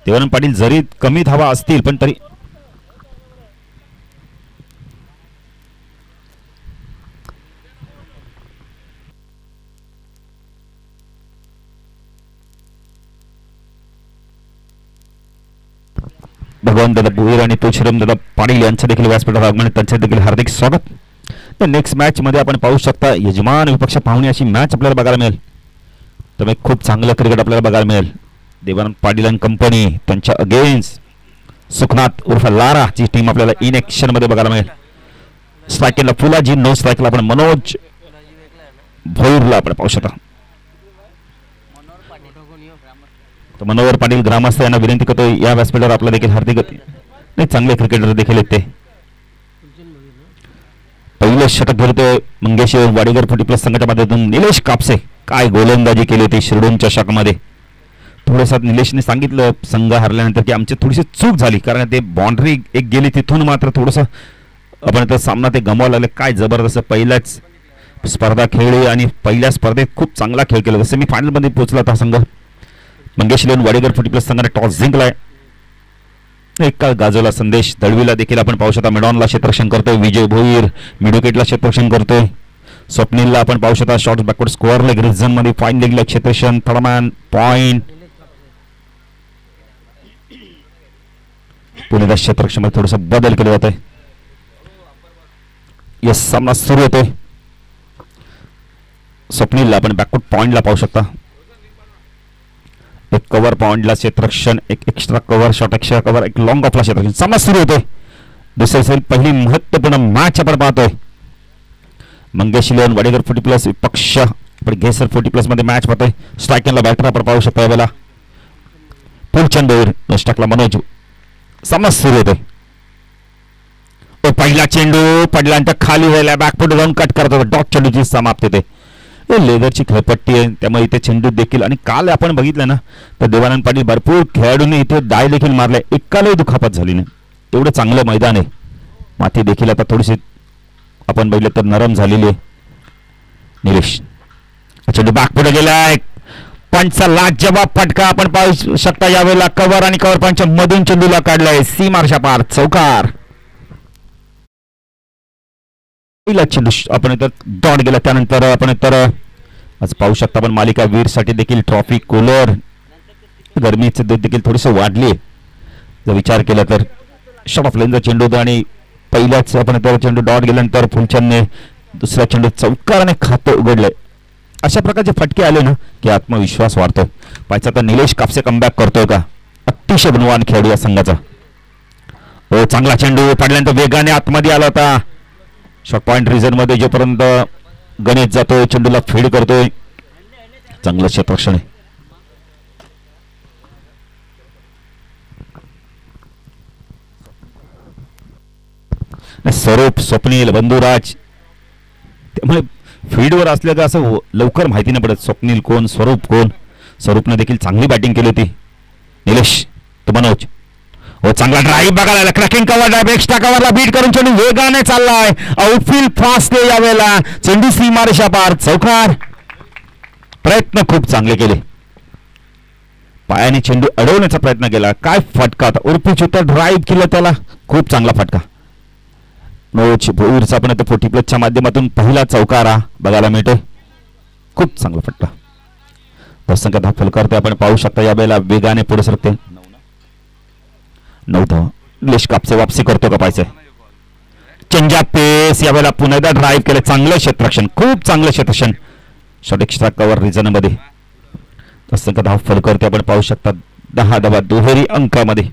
देवानंद पाटील जरी कमी धावा असतील पण तरी भगवान दादा भोईर आणि तुळशीराम दादा पाटील यांचं देखील व्यासपीठावर आगमन, त्यांचे देखील हार्दिक स्वागत. तर नेक्स्ट मॅच मध्ये आपण पाहू शकता यजमान विपक्ष पाहुणे अशी मॅच आपल्याला बघायला मिळेल. तर खूप चांगलं क्रिकेट आपल्याला बघायला मिळेल. देवानंद पाटील आणि कंपनी त्यांच्या अगेन्स्ट सुखनाथ उर्फ लारा ची टीम आपल्याला इन ऍक्शन मध्ये बघायला मिळेल. स्ट्रायकरला फुलाजी, नो स्ट्रायकला आपण मनोज भोईरला आपण पाहू शकता. मनोहर पाटील ग्रामस्थ यांना विनंती करतो या व्यासपीठावर आपला देखील हार्दिक नाही चांगले क्रिकेटर देखील आहेत. ते पहिले षटक घेतोय मंगेश वाडीगर 40+ संघाच्या माध्यमातून निलेश कापसे. काय गोलंदाजी केली होती शिरडूनच्या षटकामध्ये. थोडंसं निलेशने सांगितलं संघ हरल्यानंतर की आमची थोडीशी चूक झाली कारण ते बाउंड्री एक गेली तिथून मात्र थोडंसं आपण तर सामना ते गमावायला लागले. काय जबरदस्त पहिल्याच स्पर्धा खेळली आणि पहिल्या स्पर्धेत खूप चांगला खेळ केला. जसं मी फायनलमध्ये पोहोचला होता संघ. मंगेश वाडीगर 40+ संघाने टॉस जिंकलाय. एक काळ गाजवला संदेश दळवीला देखील आपण पाहू शकता. मिडॉनला क्षेत्ररक्षण करतोय. विजय भोईर मिडोकेटला क्षेत्ररक्षण करतोय. स्वप्नीलला आपण पाहू शकता short backward score leg reason मध्ये फाईन लेगला क्षेत्ररक्षण थर्डमॅन पॉइंट. पुणेच्या क्षेत्ररक्षण मध्ये थोडासा बदल केला जातोय. यस सामना सुरू होतोय. स्वप्नीलला आपण बॅकवर्ड पॉइंटला पाहू शकता. एक कव्हर पॉइंटला क्षेत्ररक्षण, एक extra cover short extra cover, एक लॉंग ऑफला क्षेत्ररक्षण. सामना सुरू होतोय. दुसरी पहिली महत्त्वपूर्ण मॅच आपण पाहतोय. मंगेश वाडीगर 40+ विपक्ष आपण घेसर 40+ मध्ये मॅच पाहतोय. स्ट्रायकरला बॅटर आपण पाहू शकता यावेळेला फुलचंद स्ट्रायकला मनोज. सामना सुरू होतोय. पहिला चेंडू पडल्यानंतर खाली व्हायला बॅकफुट जाऊन कट करत होता. डॉट चेंडूची समाप्ती होते. लेदरची खेळपट्टी आहे त्यामुळे इथे चेंडू देखील आणि काल आपण बघितलं ना तर देवानंद पाटील भरपूर खेळाडूंनी इथे डाय देखील मारले. एकालाही दुखापत झाली नाही. एवढं चांगलं मैदान आहे. माती देखील आता थोडीशी आपण बघितलं तर नरम झालेली आहे. निलेश चेंडू बॅकफुट गेलाय. पंचचा लाजवाब फटका आपण पाहू शकता. यावेळेला कव्हर आणि कव्हर पंच मधून चेंडूला काढलाय सीमारशा पार चौकार. चेंडू आपण तर डॉट गेला. त्यानंतर आपण तर आज पाहू शकता आपण मालिका वीर साठी देखील ट्रॉफी कूलर गरमीचे देखील थोडीस वाढली. जर विचार केला तर शॉट ऑफ लेनचा चेंडू होता आणि पहिल्याच आपण तर चेंडू डॉट गेल्यानंतर फुलचंदने दुसऱ्या चेंडू चौकाराने खातं उघडलंय. अशा प्रकारचे फटके आले ना की आत्मविश्वास वाढतो. पाहिजे तर निलेश कापसे कमबॅक करतोय का. अतिशय गुणवान खेळाडू या संघाचा. हो चांगला चेंडू पडल्यानंतर वेगाने आतमध्ये आला होता. शॉर्ट पॉइंट रिझन मध्ये जोपर्यंत गणेश जातोय चेंडूला फीड करतोय. चांगलं क्षेत्ररक्षण आहे. स्वरूप स्वप्नील बंधुराज त्यामुळे फील्डवर असलं का असं लवकर माहिती नाही पडत स्वप्नील कोण स्वरूप कोण. स्वरूपने देखील चांगली बॅटिंग केली होती. निलेश तो मनोज हो चांगला ड्राईव्ह बघायला क्रॅकिंग कव्हर ड्राईव्ह एक्स्ट्रा कव्हरला बीट करून चेंडू वेगाने चाललाय. आउटफील्ड फास्ट आहे यावेळेला. चेंडू सीमारेषा पार चौकार. प्रयत्न खूप चांगले केले. पायाने चेंडू अडवण्याचा प्रयत्न केला. काय फटका होता. उर्फीच होता ड्राईव्ह केला त्याला. खूप चांगला फटका. मनोज भोईरचा पण 40+ माध्यमातून पहिला चौकारा बघायला मिळतोय. खूप चांगला फटका. दर्शक हा फलक आपण पाहू शकता. यावेळेला वेगाने पुढे सरकते. नव्हतं निलेश कापसे वापसी करतो का पाहिजे. चेंज ऑफ पेस यावेळेला पुन्हा एकदा ड्राईव्ह केलं. चांगलं क्षेत्ररक्षण खूप चांगलं क्षेत्ररक्षण. शॉर्ट एक्स्ट्रा कव्हर रिझन मध्ये दर्शक हा फलक आपण पाहू शकता. 10 धावा दुहेरी अंकामध्ये.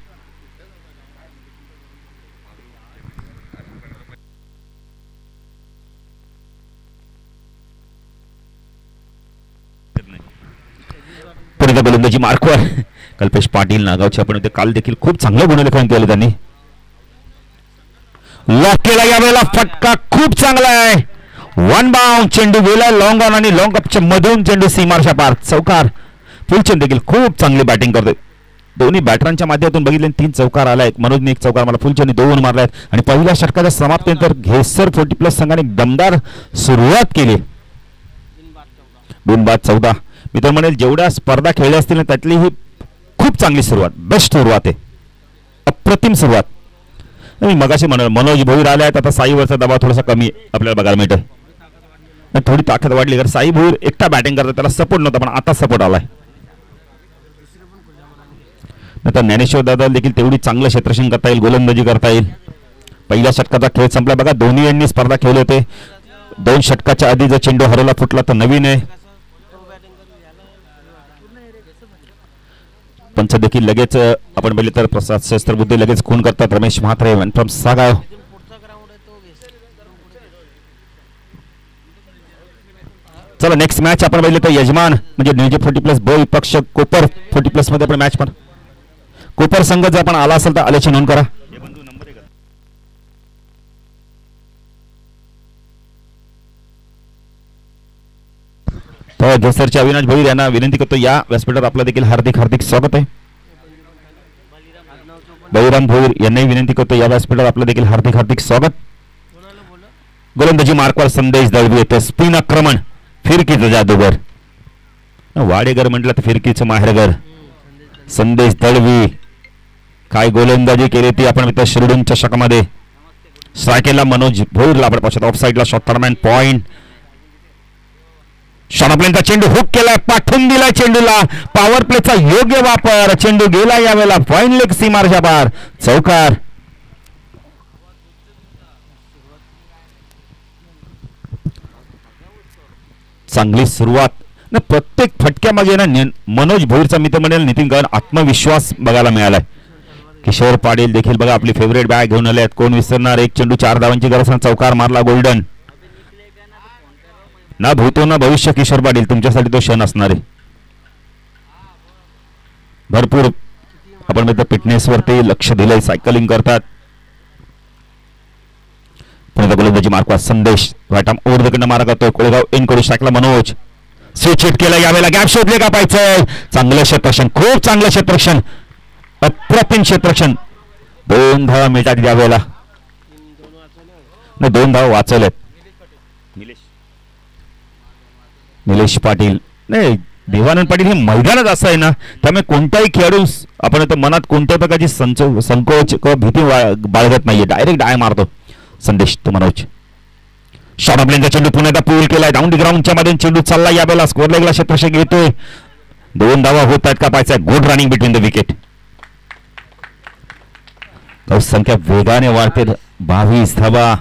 पुढे गोलंदाजी मार्कवर कल्पेश पाटील नागावचे आपण काल देखील खूप चांगलं गुणलेखन केलं त्यांनी. लॉक केला यावेळेला फटका खूप चांगला आहे. वन बाउंड चेंडू गेला लॉंग ऑन आणि लॉंग अपच्या मधून चेंडू सीमारशा पार चौकार. फुलचंद देखील खूप चांगली बॅटिंग करतोय. दोन्ही बॅटरांच्या माध्यमातून बघितले 3 चौकार आलाय. मनोजने 1 चौकार मला फुलचंदने 2 मारलाय आणि पहिल्या षटकाच्या समाप्तीनंतर घेसर 40+ संघाने दमदार सुरुवात केली. 2 बाद 14 मी तर म्हणेल जेवढ्या स्पर्धा खेळल्या असतील ना त्यातली ही खूप चांगली सुरुवात, बेस्ट सुरुवात आहे, अप्रतिम सुरुवात. मी मगाशी मनोज भोईर आले आहेत, आता साईवरचा दबाव थोडासा कमी आपल्याला बघायला मिळतोय. थोडी ताकद वाढली, कारण साई भोईर एकटा बॅटिंग करतो, त्याला सपोर्ट नव्हता, पण आता सपोर्ट आलाय. नंतर ज्ञानेश्वर दादा देखील तेवढी चांगलं क्षेत्ररक्षण करता येईल, गोलंदाजी करता येईल. पहिल्या षटकाचा खेळ संपला बघा, दोन्ही यांनी स्पर्धा खेळले होते. 2 षटकाच्या आधी जर चेंडू हरवला फुटला तर नवीन आहे. पंच देखील लगेच आपण पाहिले तर प्रसाद शस्त्रबुद्धी लगेच खून करतात. रमेश म्हात्रे फ्रॉम सागाव. चला नेक्स्ट मॅच आपण पाहिले तर यजमान म्हणजे न्यूजे 40+ ब विपक्ष कोपर 40+ मध्ये आपण मॅच पण कोपर संघ जर आपण आला असेल तर आल्याची नोंद करा. तर जोसरचे अविनाश भोईर यांना विनंती करतो, या व्यासपीठावर आपलं देखील हार्दिक हार्दिक स्वागत आहे. बळीराम भोईर यांनाही विनंती करतो, या व्यासपीठावर आपलं देखील हार्दिक हार्दिक स्वागत. गोलंदाजी मार्कवर संदेश दळवी येतो. स्पिन आक्रमण, फिरकीचं जादूगर. वाडेगर म्हटलं तर फिरकीचं माहेरगर संदेश दळवी. काय गोलंदाजी केली ती आपण मित्र शिरडून चषकामध्ये. स्ट्रायकेला मनोज भोईरला आपण पाहू शकतो. ऑफ साईडला शॉर्टरमॅन पॉइंट. शॉर्टपर्यंत चेंडू हुक केलाय, पाठवून दिलाय चेंडूला. पॉवर प्लेचा योग्य वापर. चेंडू गेला यावेळेला फाईन लेग सीमारच्या पार, चौकार. चांगली सुरुवात ना. प्रत्येक फटक्यामागे ना मनोज भोईरचा मित्र मंडळ नितीन गण आत्मविश्वास बघायला मिळालाय. किशोर पाटील देखील बघा आपली फेवरेट बॅग घेऊन आले आहेत. कोण विसरणार. 1 चेंडू 4 धावांची गरज, चौकार मारला गोल्डन. ना भूतो ना भविष्य किशोर पाटील, तुमच्यासाठी तो क्षण असणार आहे. भरपूर आपण मित्र फिटनेसवरती लक्ष दिलंय, सायकलिंग करतात. पुन्हा गोलंदाजी मार्कवर संदेश राईट आर्म ओव्हर द कडनं मारा करतोय. कोळेगाव इन करू शकला मनोज. स्विच हिट केलं, यावेळेला गॅप शोधले का पाहिजे. चांगलं क्षेत्ररक्षण, खूप चांगलं क्षेत्ररक्षण, अप्रतिम क्षेत्ररक्षण. 2 धावा मिळतात यावेळेला. 2 धावा वाचवलेत. निलेश पाटील नाही, देवानंद पाटील हे मैदानात असं आहे ना, त्यामुळे कोणताही खेळाडू आपण आता मनात कोणत्याही प्रकारची संकोच किंवा भीती बाळगत नाहीये. डायरेक्ट डाय मारतो संदेश तो मनोज. शॉर्ट प्लेनचा चेंडू पुन्हा एकदा पूल केलाय. डाऊन दी ग्राउंडच्या मध्ये चेंडू चालला, यावेळेला स्कोअर लेगला क्षेत्ररक्षक येतोय. 2 धावा होत आहेत का पाहायचा. Good running between the wicket. संख्या वेगाने वाढते. 22 धावा.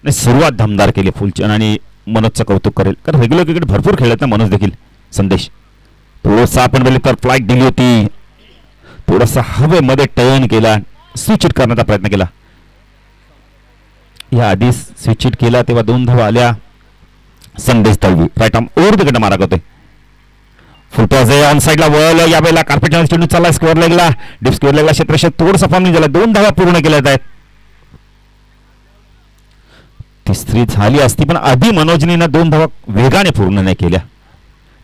सुरुवात दमदार केली फुलचंद आणि मनोजचं कौतुक करेल, कारण रेग्युलर क्रिकेट भरपूर खेळत ना मनोज देखील. संदेश थोडंसं आपण बोलले तर फ्लाईट दिली होती, थोडासा हवेमध्ये टर्न केला, स्विच हिट करण्याचा प्रयत्न केला. या आधी स्विच हिट केला तेव्हा 2 धावा आल्या. Sandesh Dalvi right arm over the कडनं मारा करतोय. फुलटॉस ऑन साईडला वळलं, यावेळेला कार्पेट चेंडू चालला स्क्वेअर लेगला. डीप स्क्वेअर लेगला क्षेत्ररक्षक थोडंसं फॉर्मिंग झाला. 2 धावा पूर्ण केल्या आहेत. तिसरी झाली असती पण आधी मनोजने ना 2 धावा वेगाने पूर्ण नाही केल्या.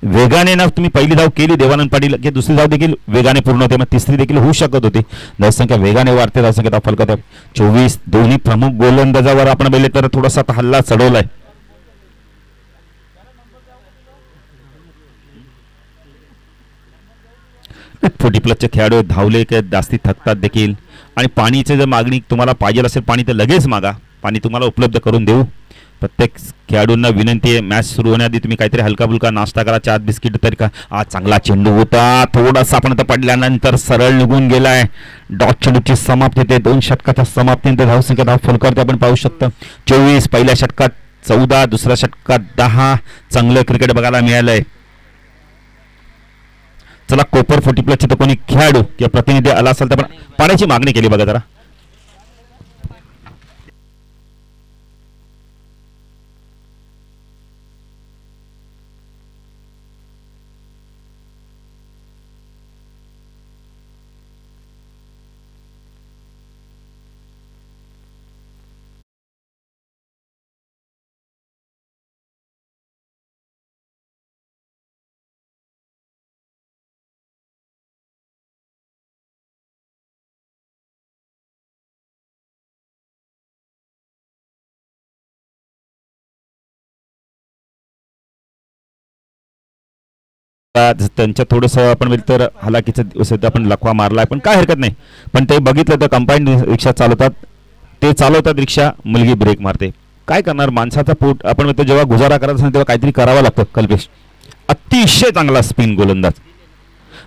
वेगाने ना तुम्ही पहिली धाव केली देवानंद पाटील की दुसरी धाव देखील वेगाने पूर्ण होते, मग तिसरी देखील होऊ शकत होती. धावसंख्या वेगाने वाढते, धावसंख्या फलकत आहे 24. दोन्ही प्रमुख गोलंदाजावर आपण बघितले तर थोडासा हल्ला चढवलाय. फोर्टी प्लसचे खेळाडू धावले की जास्ती थकतात देखील. आणि पाणीची जर मागणी तुम्हाला पाहिजे असेल पाणी तर लगेच मागा, पाणी तुम्हाला उपलब्ध करून देऊ. प्रत्येक खेळाडूंना विनंती आहे, मॅच सुरू होण्याआधी तुम्ही काहीतरी हलका फुलका नाश्ता करा, चहा बिस्किट तरी का. आज चांगला चेंडू होता, थोडासा आपण आता पडल्यानंतर सरळ निघून गेलाय. डॉट चेंडूची समाप्ती ते 2 षटकाच्या समाप्तीनंतर धावसंख्या धाव फलकावरती आपण पाहू शकतो 24. पहिल्या षटकात 14, दुसऱ्या षटकात 10. चांगलं क्रिकेट बघायला मिळालंय. चला कोपर 40 प्लसचे तर कोणी खेळाडू किंवा प्रतिनिधी आला असेल तर पाण्याची मागणी केली बघा जरा. त्यांच्या थोडंसं आपण बोलतो तर हलाकीचं दिवस आपण लखवा मारलाय, पण काय हरकत नाही. पण ते बघितलं तर कंपाईंड रिक्षा चालवतात, ते चालवतात रिक्षा, मुलगी ब्रेक मारते. काय करणार, माणसाचा पोट आपण म्हणतो जेव्हा गुजारा करत असेल तेव्हा काहीतरी करावं लागतं. कल्पेश अतिशय चांगला स्पिन गोलंदाज,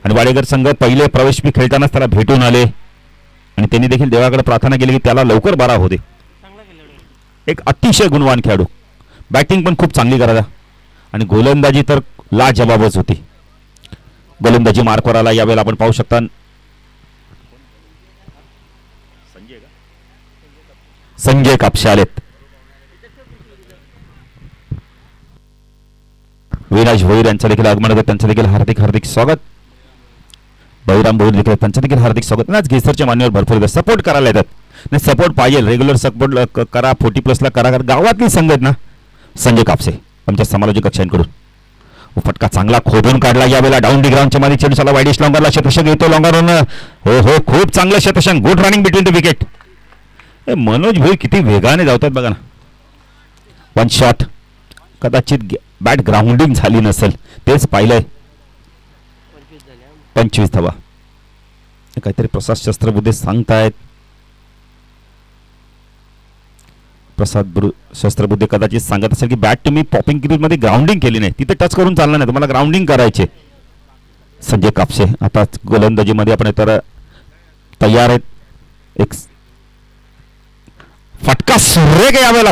आणि वाडेकर संघ पहिले प्रवेश बी खेळतानाच त्याला भेटून आले आणि त्यांनी देखील देवाकडे प्रार्थना केली की त्याला लवकर बारा होते. एक अतिशय गुणवान खेळाडू, बॅटिंग पण खूप चांगली करायला आणि गोलंदाजी तर लाजबाबच होती. गोलंदाजी मार्कवर आला यावेळेला आपण पाहू शकता. संजय कापसे आलेत. विराज भोईर यांचं देखील आगमन होतं, त्यांचं देखील हार्दिक हार्दिक स्वागत. बळीराम भोईर देखील त्यांचं देखील हार्दिक स्वागत. आज गेसरच्या मान्यवर भरपूर सपोर्ट करायला येतात, नाही सपोर्ट पाहिजे, रेग्युलर सपोर्ट करा, 40+ करा. गावातली संगत ना. संजय कापसे आमच्या समालोचक कक्षांकडून फटका चांगला खोदून काढला यावेळेला. डाऊन दी ग्राउंडच्या मध्ये चेंडू चला वाईडिश लॉंगरला शतशक येतो लॉंगरवरून. हो हो, खूप चांगलं शतशक, good running between the wicket. Manoj Bhoi किती वेगाने धावतात बघा ना. वन शॉट, कदाचित बॅट ग्राउंडिंग झाली नसेल, तेच पाहिलंय. 25 धावा. काहीतरी प्रसाद शस्त्रबुद्धे सांगतायत. प्रसाद शस्त्रबुद्धे कदाचित सांगत असेल की बॅट तुम्ही पॉपिंग क्रीज मध्ये ग्राउंडिंग केली नाही, तिथे टच करून चालणार नाही, तुम्हाला ग्राउंडिंग करायचे. संजय कापसे आता गोलंदाजीमध्ये आपण तर तयार आहेत. एक फटका सुरेख यावेळेला,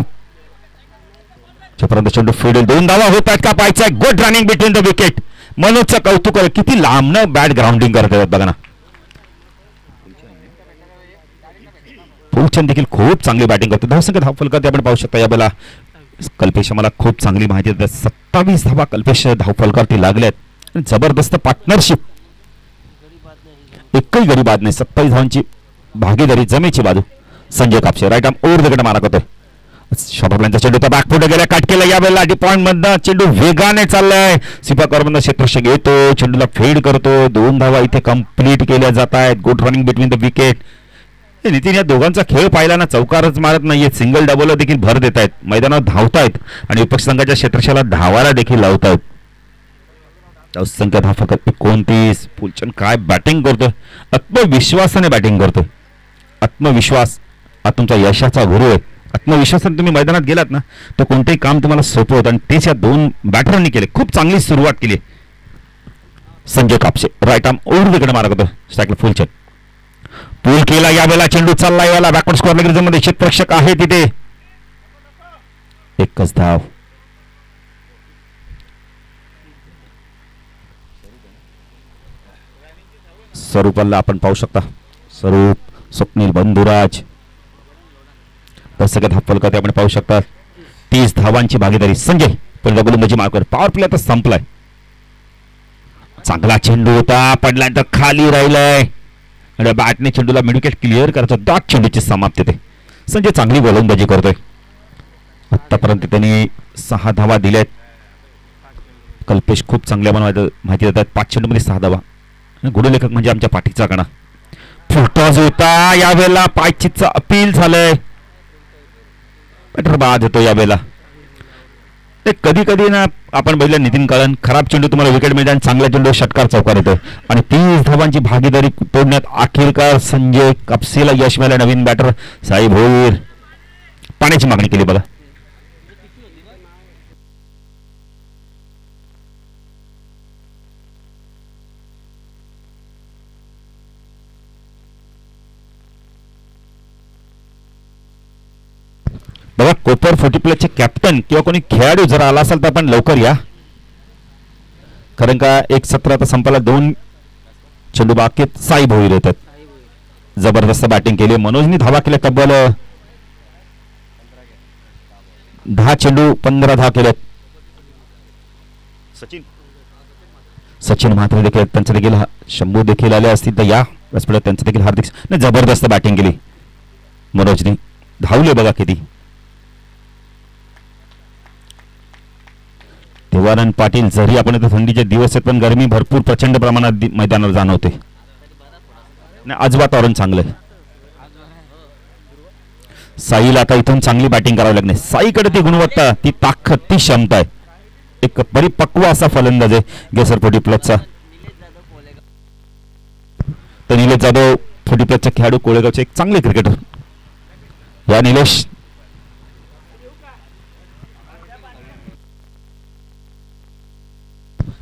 पर्यंत चेंडू फिडेल, 2 धावा होत आहेत का पाहायचा. Good running between the wicket. मनोजचं कौतुक आहे, किती लांबनं बॅट ग्राउंडिंग करत आहेत बघा ना. फुलचंद देखील खूप चांगली बॅटिंग करतो. धावसंख्या धावफलकात आपण पाहू शकता यावेळेला. कल्पेश मला खूप चांगली माहिती देतात. 27 धावा कल्पेश धावफलकावरती लागल्यात. जबरदस्त पार्टनरशिप, एकही गडी बाद नाही. 27 धावांची भागीदारी, जमेची बाजू. Sanjay Kapse right arm over the गट मारा करतोय. शॉर्टलाईनचा चेंडू तर बॅकफुट गेला, कट केला यावेळेला. डी पॉइंट मधनं चेंडू वेगाने चाललाय. सिपाकर मधनं क्षेत्ररक्षक येतो, चेंडूला फेड करतो. 2 धावा इथे कंप्लीट केल्या जात आहेत. Good running between the wicket. Nitin या दोघांचा खेळ पाहिला ना, चौकारच मारत नाहीये, सिंगल डबल देखील भर देत आहेत, मैदानात धावतायत आणि विपक्ष संघाच्या क्षेत्रक्षाला धावाला देखील लावतायत. संख्या धाव फक्त 29. फुलचंद काय बॅटिंग करतोय, आत्मविश्वासाने बॅटिंग करतोय. आत्मविश्वास हा तुमचा यशाचा गुरु आहे. आत्मविश्वासाने तुम्ही मैदानात गेलात ना तर कोणतेही काम तुम्हाला सोपं होतं, आणि तेच या 2 बॅटरांनी केले. खूप चांगली सुरुवात केली. Sanjay Kapse right arm over the गट मारा करतोय. स्ट्राईकला फुलचंद पूल केला यावेळेला. चेंडू चालला यावेळेला बॅकवर्ड स्क्वेअर लेग मध्ये क्षेत्ररक्षक आहे तिथे. एकच धाव. स्वरूपाला आपण पाहू शकता. स्वरूप, स्वप्नील बंधुराज तसं धावफलकात आपण पाहू शकता. 30 धावांची भागीदारी. संजय पहिला गोलंदाजी मार्कर. पॉवर प्ले आता संपलाय. चांगला चेंडू होता, पडल्यानंतर खाली राहिलाय आणि बॅटने चेंडूला मिडविकेट क्लिअर करायचा. डॉट चेंडूची समाप्ती ते. संजय चांगली गोलंदाजी करतोय. आतापर्यंत त्यांनी 6 धावा दिल्यात. कल्पेश खूप चांगल्या माहिती देतात. 5 चेंडूमध्ये 6 धावा. गुडलेखक म्हणजे आमच्या पाठीचा कणा. फुटटॉस होता यावेळेला. पायचीचं अपील झालंय. बॅटर बाद होतो यावेळेला. ते कधी कधी ना आपण बघितलं नितीन काळन, खराब चेंडू तुम्हाला विकेट मिळते आणि चांगला चेंडू षटकार चौकार येतो. आणि 30 धावांची भागीदारी तोडण्यात अखेरकार संजय कापसेला यश मिळालं. नवीन बॅटर साई भोईर पाण्याची मागणी केली बघा. बघा कोपर 40 प्लसचे कॅप्टन किंवा कोणी खेळाडू जर आला असेल तर आपण लवकर या, कारण का एक सत्र आता संपायला. 2 चेंडू बाकीत. साई भोईर येतात. जबरदस्त बॅटिंग केली. मनोजनी धावा केल्या तब्बल 10 चेंडू 15 धावा केल्यात. सचिन म्हात्रे देखील, त्यांचं देखील शंभू देखील आले असतील तर या व्यासपीठात. त्यांचं देखील हार्दिक जबरदस्त बॅटिंग केली मनोजनी. धावले बघा किती. देवानंद पाटील, जरी आपण इथे थंडीचे दिवस आहेत पण गरमी भरपूर प्रचंड प्रमाणात मैदानावर जाणवते. आज वातावरण चांगलं आहे. साईला आता इथून चांगली बॅटिंग करावी लागणे. साईकडे ती गुणवत्ता, ती ताकद, ती क्षमता आहे. एक परिपक्व असा फलंदाज आहे गेसर 40 प्लसचा. तर निलेश जाधव 40 प्लसचा खेळाडू, कोळेगावचे एक चांगले क्रिकेटर. या निलेश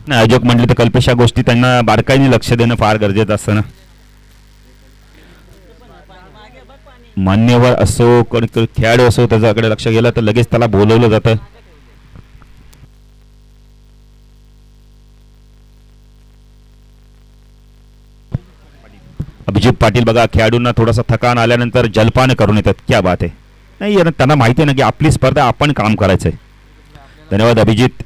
नाही, आयोजक म्हणले तर कल्पेश या गोष्टी त्यांना बारकाईने लक्ष देणं फार गरजेचं असतं ना. मान्यवर असो खेळाडू असो त्याच्याकडे लक्ष गेलं तर लगेच त्याला बोलवलं जातं. अभिजित पाटील बघा, खेळाडूंना थोडासा थकान आल्यानंतर जलपान करून येतात. क्या बात आहे. नाही त्यांना माहिती आहे ना की आपली स्पर्धा आपण काम करायचंय. धन्यवाद अभिजित.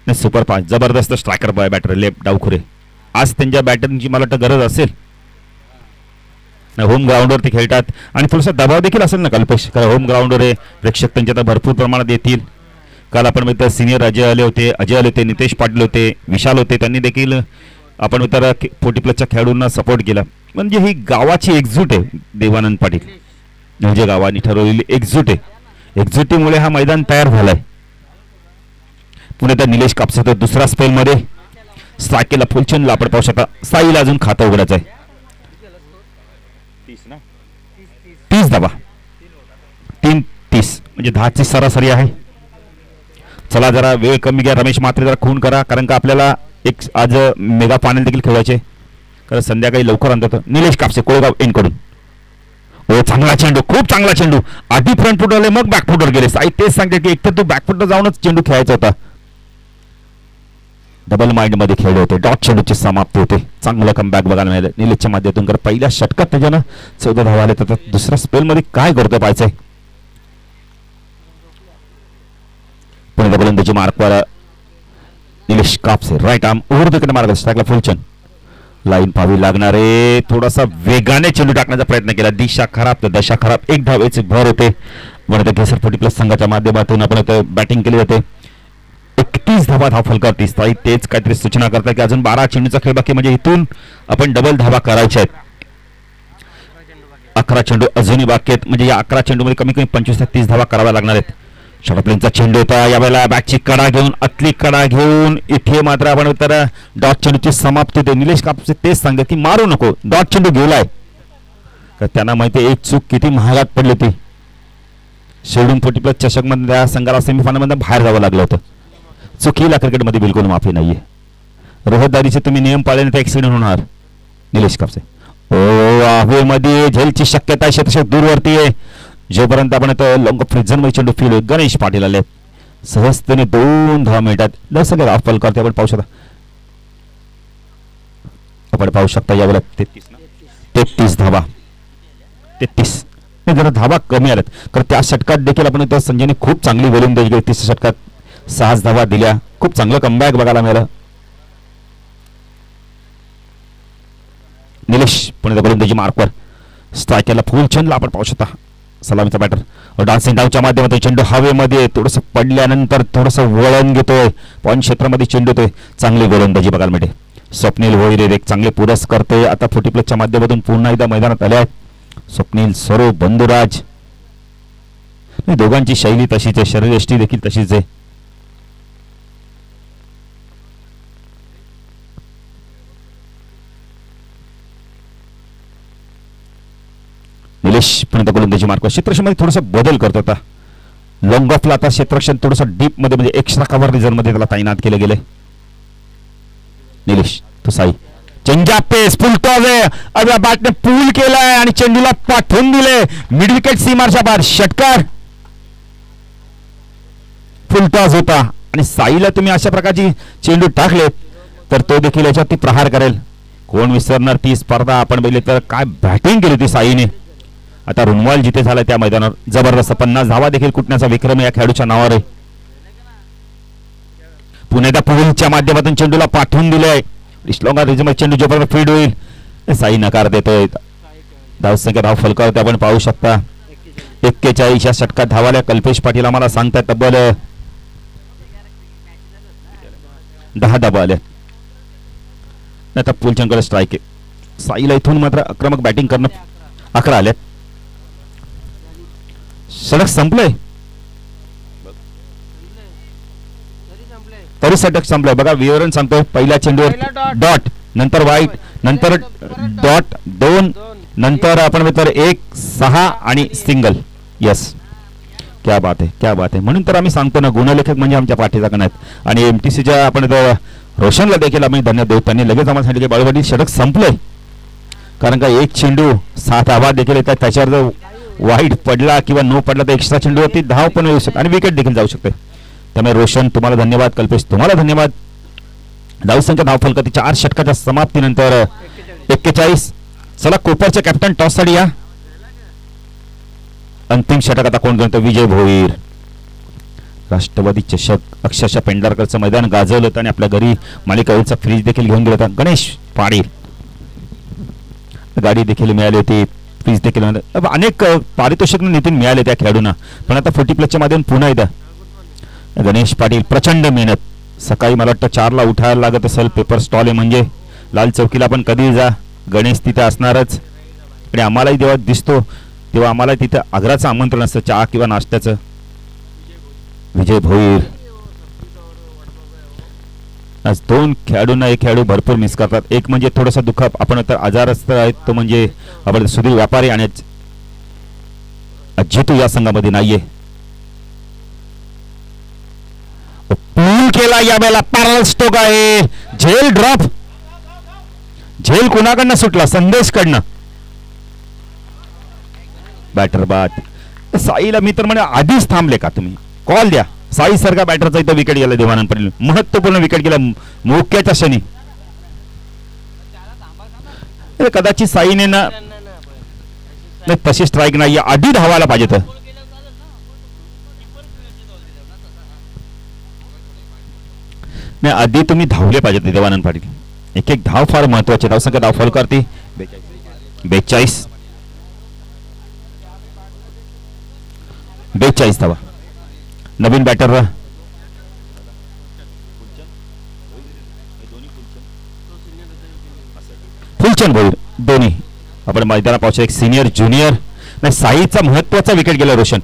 नाही सुपर फास्ट जबरदस्त स्ट्रायकर बॅटर लेफ्ट डावखुरे. आज त्यांच्या बॅटरची मला वाटतं गरज असेल. होम ग्राउंडवरती खेळतात आणि थोडासा दबाव देखील असेल ना कल्पेश, कारण होम ग्राउंडवर आहे, प्रेक्षक त्यांच्या आता भरपूर प्रमाणात येतील. काल आपण मित्र सिनियर अजय आले होते, नितेश पाटील होते, विशाल होते, त्यांनी देखील आपण मित्र 40 प्लसच्या खेळाडूंना सपोर्ट केला. म्हणजे ही गावाची एकजूट आहे. देवानंद पाटील म्हणजे गावाने ठरवलेली एकजूट आहे. एकजुटीमुळे हा मैदान तयार झालाय. पुणे तर निलेश कापसे तर दुसरा स्पेलमध्ये स्ट्राईक केला फुलचंदला. आपण पाहू शकता साईला अजून खातं उघडायचं आहे. 30 धावा 3-30 म्हणजे 10ची सरासरी आहे. चला जरा वेळ कमी घ्या रमेश मात्रे, जरा खून करा, कारण का आपल्याला एक आज मेगा फायनल देखील खेळायचे, कारण संध्याकाळी लवकर आणतात. निलेश कापसे कोळगाव एन कडून. ओ चांगला चेंडू, खूप चांगला चेंडू. आधी फ्रंट फुटवर आले मग बॅक फुटवर गेले. साई तेच सांगते की एकतर तू बॅक फुटवर जाऊनच चेंडू खेळायचा होता. डबल माइंड मध्ये खेळले होते. डॉट चेंडूची समाप्ती होते. चांगलं कमबॅक बघायला मिळालं निलेशच्या माध्यमातून. कर पहिल्या षटकात त्याच्यानं 14 धावा आले. तर दुसऱ्या स्पेल मध्ये काय करतो पाहायचंय. पुणे गोलंदाजी मार्कवर Nilesh Kapse right arm over the wicket मार्ग स्ट्राईकला फुलचंद. लाईन पाहावी लागणारे, थोडासा वेगाने चेंडू टाकण्याचा प्रयत्न केला. दिशा खराब तर दशा खराब. एक धावेचे भर होते. म्हणून गेसर 40 प्लस संघाच्या माध्यमातून आपण बॅटिंग केली जाते. 31 धावा धाव फलकावरती. स्थायी तेच काहीतरी सूचना करतात की अजून 12 चेंडूचा खेळ बाकी, म्हणजे इथून आपण डबल धावा करायच्या आहेत. 11 चेंडू अजूनही बाकी आहेत, म्हणजे या 11 चेंडूमध्ये कमी कमी 25 ते 30 धावा कराव्या लागणार आहेत. शॉर्टप्लेनचा चेंडू होता यावेळेला. बॅटची कडा घेऊन आतली कडा घेऊन इथे मात्र आपण तर डॉट चेंडूची समाप्ती होते. निलेश कापसे तेच सांगत की मारू नको, डॉट चेंडू गेलाय. तर त्यांना माहिती एक चूक किती महागात पडली होती. शेडून 40 प्लस चषक मध्ये त्या संघाला सेमीफायनल मध्ये बाहेर जावं लागलं होतं. चुकीला क्रिकेटमध्ये बिलकुल माफी नाहीये. रहदारीचे तुम्ही नियम पाळले तर ऍक्सिडेंट होणार. निलेश कापसे हवेमध्ये झेलची शक्यता शतशः दूरवरती आहे. जोपर्यंत आपण लॉंग फ्रिजन मध्ये चेंडू फील होईल. गणेश पाटील आले सहजतेने 2 धावा मिळतात. सगळे राफल करते आपण पाहू शकता. आपण पाहू शकता यावेळेला 33 धावा 33 जरा धावा कमी आल्यात. कारण त्या षटकात देखील आपण संजयने खूप चांगली गोलंदाजी केली. 30 षटकात 6 धावा दिल्या. खूप चांगलं कमबॅक बघायला मिळालं. निलेश पुणे गोलंदाजी मार्कवर स्ट्राईक केला फुलचंदला. आपण पाहू शकता सलामीचा बॅटर डान्सिंग डावच्या माध्यमातून चेंडू हवेमध्ये थोडंसं पडल्यानंतर थोडंसं वळण घेतोय. पॉईंट क्षेत्रामध्ये चेंडू येतोय. चांगली गोलंदाजी बघायला मिळते. स्वप्नील होईरे एक चांगले पुरस करते. आता 40 प्लसच्या माध्यमातून पुन्हा एकदा मैदानात आल्या. स्वप्नील स्वरूप बंधुराज, दोघांची शैली तशीच आहे, शरीरयष्टी देखील तशीच आहे. निलेश पण गोलंदाजी मार्क क्षेत्रक्षणामध्ये थोडासा बदल करत होता. लॉंग ऑफला आता क्षेत्रक्षण थोडंसं डीप मध्ये म्हणजे एक्स्ट्रा कव्हर रिझर्व मध्ये त्याला तैनात केले गेले. निलेश तो साई चेंजा पेस फुल टॉस आहे. अगदी बॅटने पूल केलाय आणि चेंडूला पाठवून दिले मिड विकेट सीमारच्या बाहेर. षटकार फुल टॉस होता आणि साईला तुम्ही अशा प्रकारची चेंडू टाकलेत तर तो देखील याच्यावरती प्रहार करेल. कोण विसरणार ती स्पर्धा. आपण बघितले तर काय बॅटिंग केली होती साईने. आता रुनवाल जिथे झाला त्या मैदानावर जबरदस्त 50 धावा देखील कुटण्याचा विक्रम या खेळाडूच्या नावावर आहे. पुण्याच्या पुलच्या माध्यमातून चेंडूला पाठवून दिलंय. श्लोंगा रिजमध्ये चेंडू जोपर्यंत फीड होईल साई नकार देतोय. धावसंख्या धाव फलकावरती आपण पाहू शकता 41 या षटकात धावाल्या. कल्पेश पाटील आम्हाला सांगतायत तब्बल 10 धावा आल्या. आता पुलचंकडे स्ट्राईक आहे. साईला इथून मात्र आक्रमक बॅटिंग करणं 11 आल्या. षटक संपलंय. तरी षटक संपलं. बघा विवरण सांगतो. पहिल्या चेंडूवर डॉट, नंतर वाईट, नंतर डॉट 2, नंतर आपण म्हणतो 1, 6 आणि सिंगल. यस, क्या बात आहे, क्या बात आहे. म्हणून तर आम्ही सांगतो ना, गुणलेखक म्हणजे आमच्या पाठीचा कण आहेत. आणि MTCच्या आपण रोशनला देखील आम्ही धन्यवाद देऊ. त्यांनी लगेच आम्हाला सांगितलं की बाळवाडी षटक संपलंय. कारण का एक चेंडू 7 धावा देखील येतात. त्याच्यावर जर वाईट पडला किंवा नो पडला तर एक्स्ट्रा चेंडूवरती धाव पण येऊ शकते आणि विकेट देखील जाऊ शकते. त्यामुळे रोशन तुम्हाला धन्यवाद, कल्पेश तुम्हाला धन्यवाद. धावसंख्या धाव फलकाची 4 षटकाच्या समाप्तीनंतर 41. चला कोपरचे कॅप्टन टॉस साठी या. अंतिम षटक आता कोण करतो? विजय भोईर. राष्ट्रवादी चषक अक्षरशः पेंढारकरचं मैदान गाजवलं होतं आणि आपल्या घरी मालिकाचा फ्रीज देखील घेऊन गेला होता. गणेश पाटील गाडी देखील मिळाली होती, फ्रीज देखील अनेक पारितोषिक नितीन मिळाले त्या खेळाडूंना. पण आता 40+ माध्यम पुन्हा एकदा गणेश पाटील प्रचंड मेहनत. सकाळी मला वाटतं 4ला उठायला लागत असेल. पेपर स्टॉल आहे म्हणजे लाल चौकीला पण कधी जा, गणेश तिथे असणारच. आणि आम्हालाही जेव्हा दिसतो तेव्हा आम्हाला तिथे आग्राचं आमंत्रण असतं चहा किंवा नाश्त्याचं. विजय भोईर. आज 2 खेळाडूंना एक खेळाडू भरपूर मिस करतात. एक म्हणजे थोडासा दुःख आपण तर आजारस्त आहेत तो म्हणजे आपण सुधीर व्यापारी आणि जितू या संघामध्ये नाहीये. पूल केला यावेळेला पॅरल स्ट्रोक आहे. झेल ड्रॉप. झेल कुणाकडनं सुटला? संदेश कडनं. बॅटर बाद. साईला मी तर म्हणे आधीच थांबले का तुम्ही? कॉल द्या. साई सारखा बॅटरचा इथं विकेट गेला देवानंद पाटील. महत्वपूर्ण विकेट गेला मोक्याच्या क्षणी. कदाचित साईने ना तशी स्ट्राईक नाही, आधी धावायला पाहिजे. तर नाही, आधी तुम्ही धावले पाहिजे देवानंद पाटील. एक धाव फार महत्वाचे. धावसंख्या धाव फॉल करते 42. 42 धावा. नवीन बॅटर फुलचंद भोईर दोन्ही आपण मैदानात पाहू. एक सिनियर ज्युनियर. नाही, साईचा महत्वाचा विकेट गेला. रोशन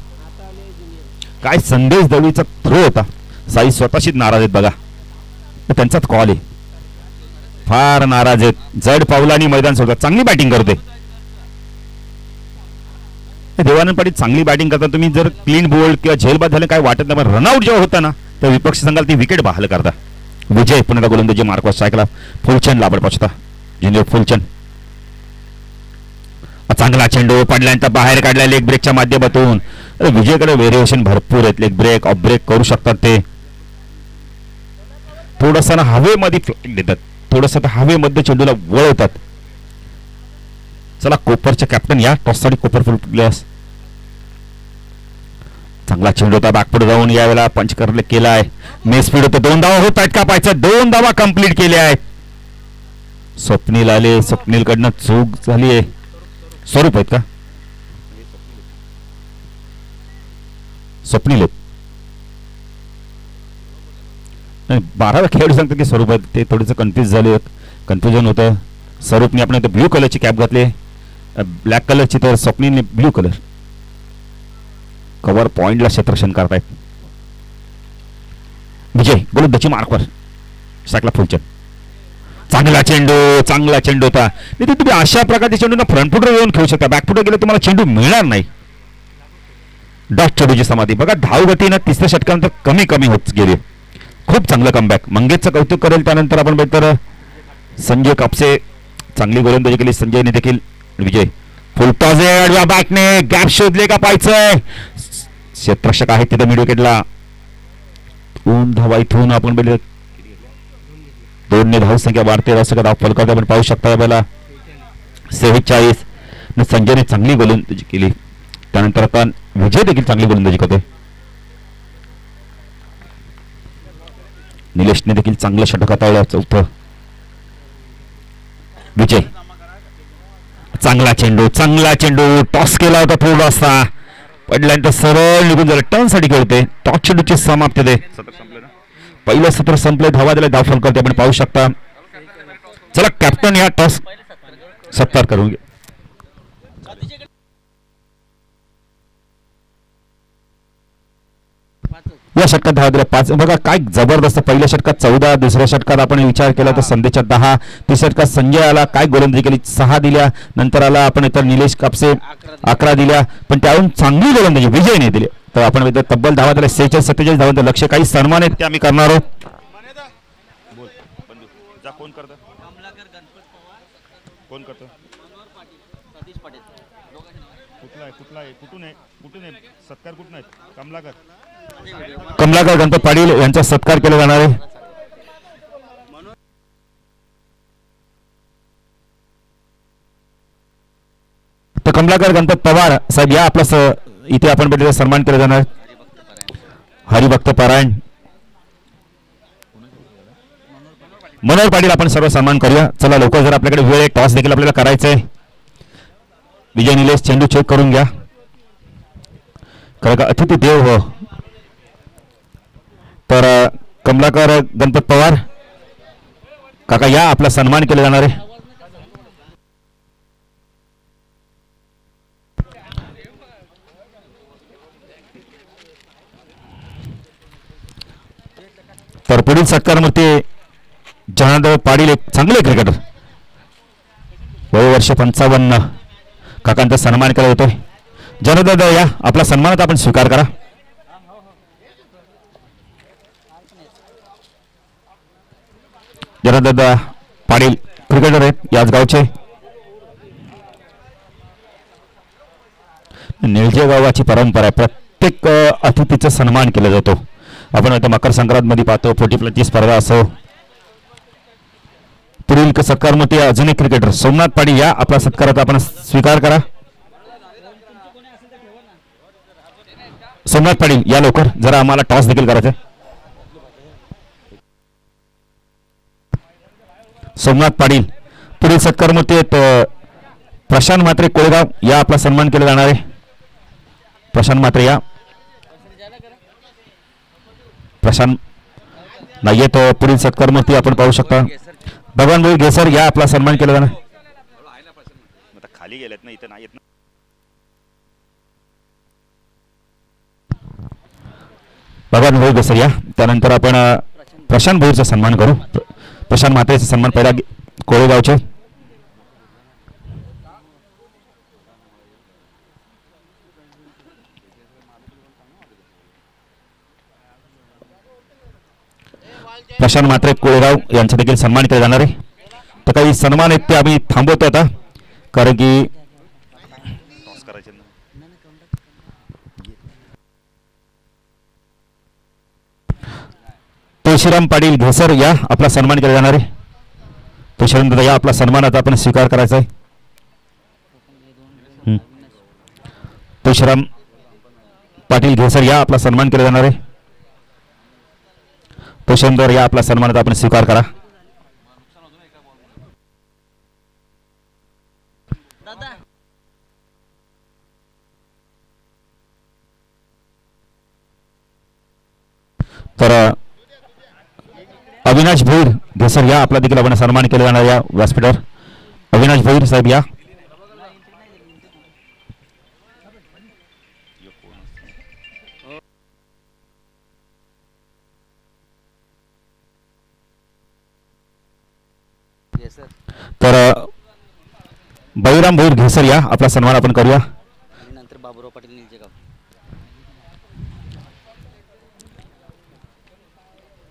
काय संदेश दळवीचा थ्रो होता. साई स्वतःशीच नाराज आहेत बघा. त्यांचाच कॉल आहे. फार नाराज आहेत. जड पावलांनी मैदान सोडतात. चांगली बॅटिंग करते देवानंद पाटील. चांगली बॅटिंग करता तुम्ही. जर क्लीन बोल्ड किंवा झेलबाद झाले काय वाटत नाही, पण रनआउट जेव्हा होता ना तर विपक्ष संघाला ती विकेट बहाल करता. विजय पुन्हा गोलंदाजी मार्कवर स्ट्राईकला. फुलचंद लाबड पोचता. ज्युनियर फुलचंद. चांगला चेंडू पडल्यानंतर बाहेर काढला लेग ब्रेकच्या माध्यमातून. विजयकडे व्हेरिएशन भरपूर आहेत. लेग ब्रेक, ऑफ ब्रेक करू शकतात ते. थोडस ना हवेमध्ये फ्लाइट देतात. थोडस हवेमध्ये चेंडूला वळवतात. चला कोपरचे कॅप्टन या टॉस साठी. कोपर फुल प्लेयर्स. चांगला चेंडू होता बॅकफुट जाऊन यावेळेला पंच केलाय. मे स्पीड होतं. 2 धावा होत आहेत का पाहायचं. 2 धावा कंप्लीट केल्या आहेत. स्वप्नील आले. स्वप्नील कडनं चूक झाली आहे. स्वरूप आहेत का? स्वप्नील 12 खेळाडू सांगतात की स्वरूप आहेत. ते थोडंसं कन्फ्युजन होतं. स्वरूपने आपण ब्ल्यू कलरची कॅप घातली, ब्लॅक कलरची, तर स्वप्नीलने ब्ल्यू कलर. कव्हर पॉइंटला क्षेत्ररक्षण करतायत. विजय गोलंदाजी मार्कवर साकला. फुलचंद. चांगला चेंडू होता. नाही तुम्ही अशा प्रकारचे चेंडू ना फ्रंट फुटर येऊन खेळू शकता. बॅक फुटर गेले तुम्हाला चेंडू मिळणार नाही. डॉट चेंडूची समाधी बघा. धावगती ना 3ऱ्या षटकानंतर कमी होत गेली. खूप चांगलं कमबॅक. मंगेशचं कौतुक करेल. त्यानंतर आपण बेहतर संजय कापसे चांगली गोलंदाजी केली. संजयने देखील. विजय फुलटॉस बॅटने गॅप शोधले का पाहायचंय. क्षेत्ररक्षक आहेत तिथे मिड विकेटला. 2 धावा इथून आपण बेले 2ने धावसंख्या वाढते. धाव फलकावते आपण पाहू शकता. यावेळेला 46. संजयने चांगली गोलंदाजी केली. त्यानंतर आता विजय देखील चांगली गोलंदाजी करते. निलेशने देखील चांगलं षटक हाताळलं. 4थं. विजय. चांगला चेंडू टॉस केला होता. थोडासा पडल्यानंतर सरळ निघून झालं. टर्न साठी खेळते. टॉस चेंडूची समाप्ती दे. पहिलं सत्र संपले. धावा दिले. धाव फल करते आपण पाहू शकता. चला कॅप्टन या टॉस सत्कार करून घे. या षटकात धावा दिल्या 5. बघा काय जबरदस्त, पहिल्या षटकात 14, दुसऱ्या षटकात आपण विचार केला तर संदेशात 10, तिसऱ्या षटकात संजय आला, काय गोलंदाजी केली 6 दिल्या. नंतर आला आपण इतर निलेश कापसे 11 दिल्या, पण त्याहून चांगली गोलंदाजी विजयने दिली. तर आपण तब्बल धावा दिल्या 46-47 धावांचं लक्ष. काही सन्मान आहेत ते आम्ही करणार आहोत. कोण करतो? सत्कार कुठून आहे? कमलाकर गणपत पाटील यांचा सत्कार केला जाणार आहे. तर कमलाकर गणपत पवार साहेब या आपला इथे आपण भेटलेला सन्मान केला जाणार. हरिभक्त पारायण मनोहर पाटील आपण सर्व सन्मान करूया. चला लवकर, जर आपल्याकडे वेळ आहे, टॉस देखील आपल्याला करायचं आहे. विजय निलेश चेंडू चेक करून घ्या. का अतिथी देव हो. तर कमलाकर गणपत पवार काका या आपला सन्मान केला जाणार आहे. तर पुढील सत्कारमूर्ती जनार्दन पाटील, एक चांगले क्रिकेटर, वय वर्ष 55, काकांचा सन्मान केला होतोय. जनार्दन या आपला सन्मानात आपण स्वीकार करा. जनार्दन पाटील क्रिकेटर आहेत याच गावचे. निळजे गावाची परंपरा आहे, प्रत्येक अतिथीचा सन्मान केला जातो. आपण आता मकर संक्रांत मध्ये पाहतो, पोटीप्लची स्पर्धा असो. पुढील सत्कारमूर्ती अजून एक क्रिकेटर सोमनाथ पाटील या आपला सत्कारात आपण स्वीकार करा. सोमनाथ पाटील या लवकर, जरा आम्हाला टॉस देखील करायचा. सोमनाथ पाटील. पुढील सत्कारमूर्ती आहेत प्रशांत म्हात्रे कोळेगाव या आपला सन्मान केला जाणार आहे. प्रशांत म्हात्रे या. प्रशांत नाहीये तो पुढील सत्कारमूर्ती आपण पाहू शकता भगवान भाई घेसर या आपला सन्मान केला जाणार. खाली गेलेत ना, इथे नाही येत ना. भगवान भाई घेसर या. त्यानंतर आपण प्रशांत भाईचा सन्मान करू. प्रशांत म्हात्रेचा सन्मान पहिला कोळेगावचे. प्रशांत म्हात्रे कोळेगाव यांचा देखील सन्मान केला जाणार आहे. तर काही सन्मान आहेत ते आम्ही थांबवतो आता, कारण की तुळशीराम पाटील घेसर या आपला सन्मान केला जाणार आहे. तुळशीराम दादा या आपला सन्मान आता आपण स्वीकार करायचा आहे. तुळशीराम पाटील घेसर या आपला सन्मान केला जाणार आहे. तुळशीराम या आपला सन्मान आता आपण स्वीकार करा. तर अविनाश भोईर घेसर या आपला देखील आपण सन्मान केला जाणार या व्यासपीठावर. अविनाश भोईर साहेब या. तर बळीराम भोईर घेसर या आपला सन्मान आपण करूया. नंतर बाबूराव पाटील निळजेगाव.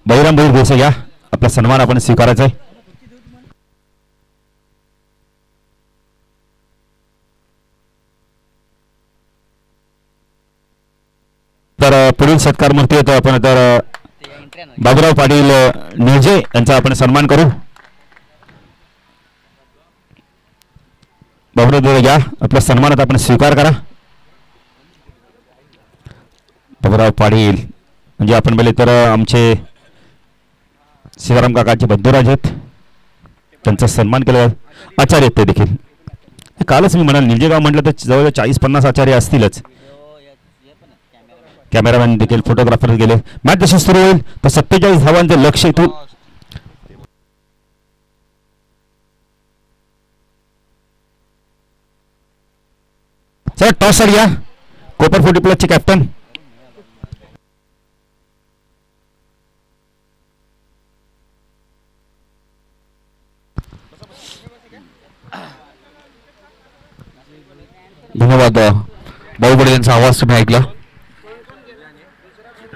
बळीराम भोईर घेसर या आपला सन्मान आपण स्वीकारायचा आहे. तर पुढील सत्कार मूर्ती येतो आपण तर बाबूराव पाटील निळजे यांचा आपण सन्मान करू. बाबूराव या आपल्या सन्मानात आपण स्वीकार करा. बाबूराव पाटील म्हणजे आपण बोलले तर आमचे सीताराम काकाचे बंधुराज आहेत, त्यांचा सन्मान केला. आचार्य आहेत ते देखील. कालच मी म्हणाल निळजेगाव म्हटलं तर जवळजवळ 40-50 आचार्य असतीलच. कॅमेरामॅन देखील, फोटोग्राफर गेले. मॅच जशी सुरू होईल तर 47 धावांचं लक्ष इथून सर टॉसर या कोपर 40 प्लसचे कॅप्टन धन्यवाद बाहुबली यांचा आवाज तुम्ही ऐकला.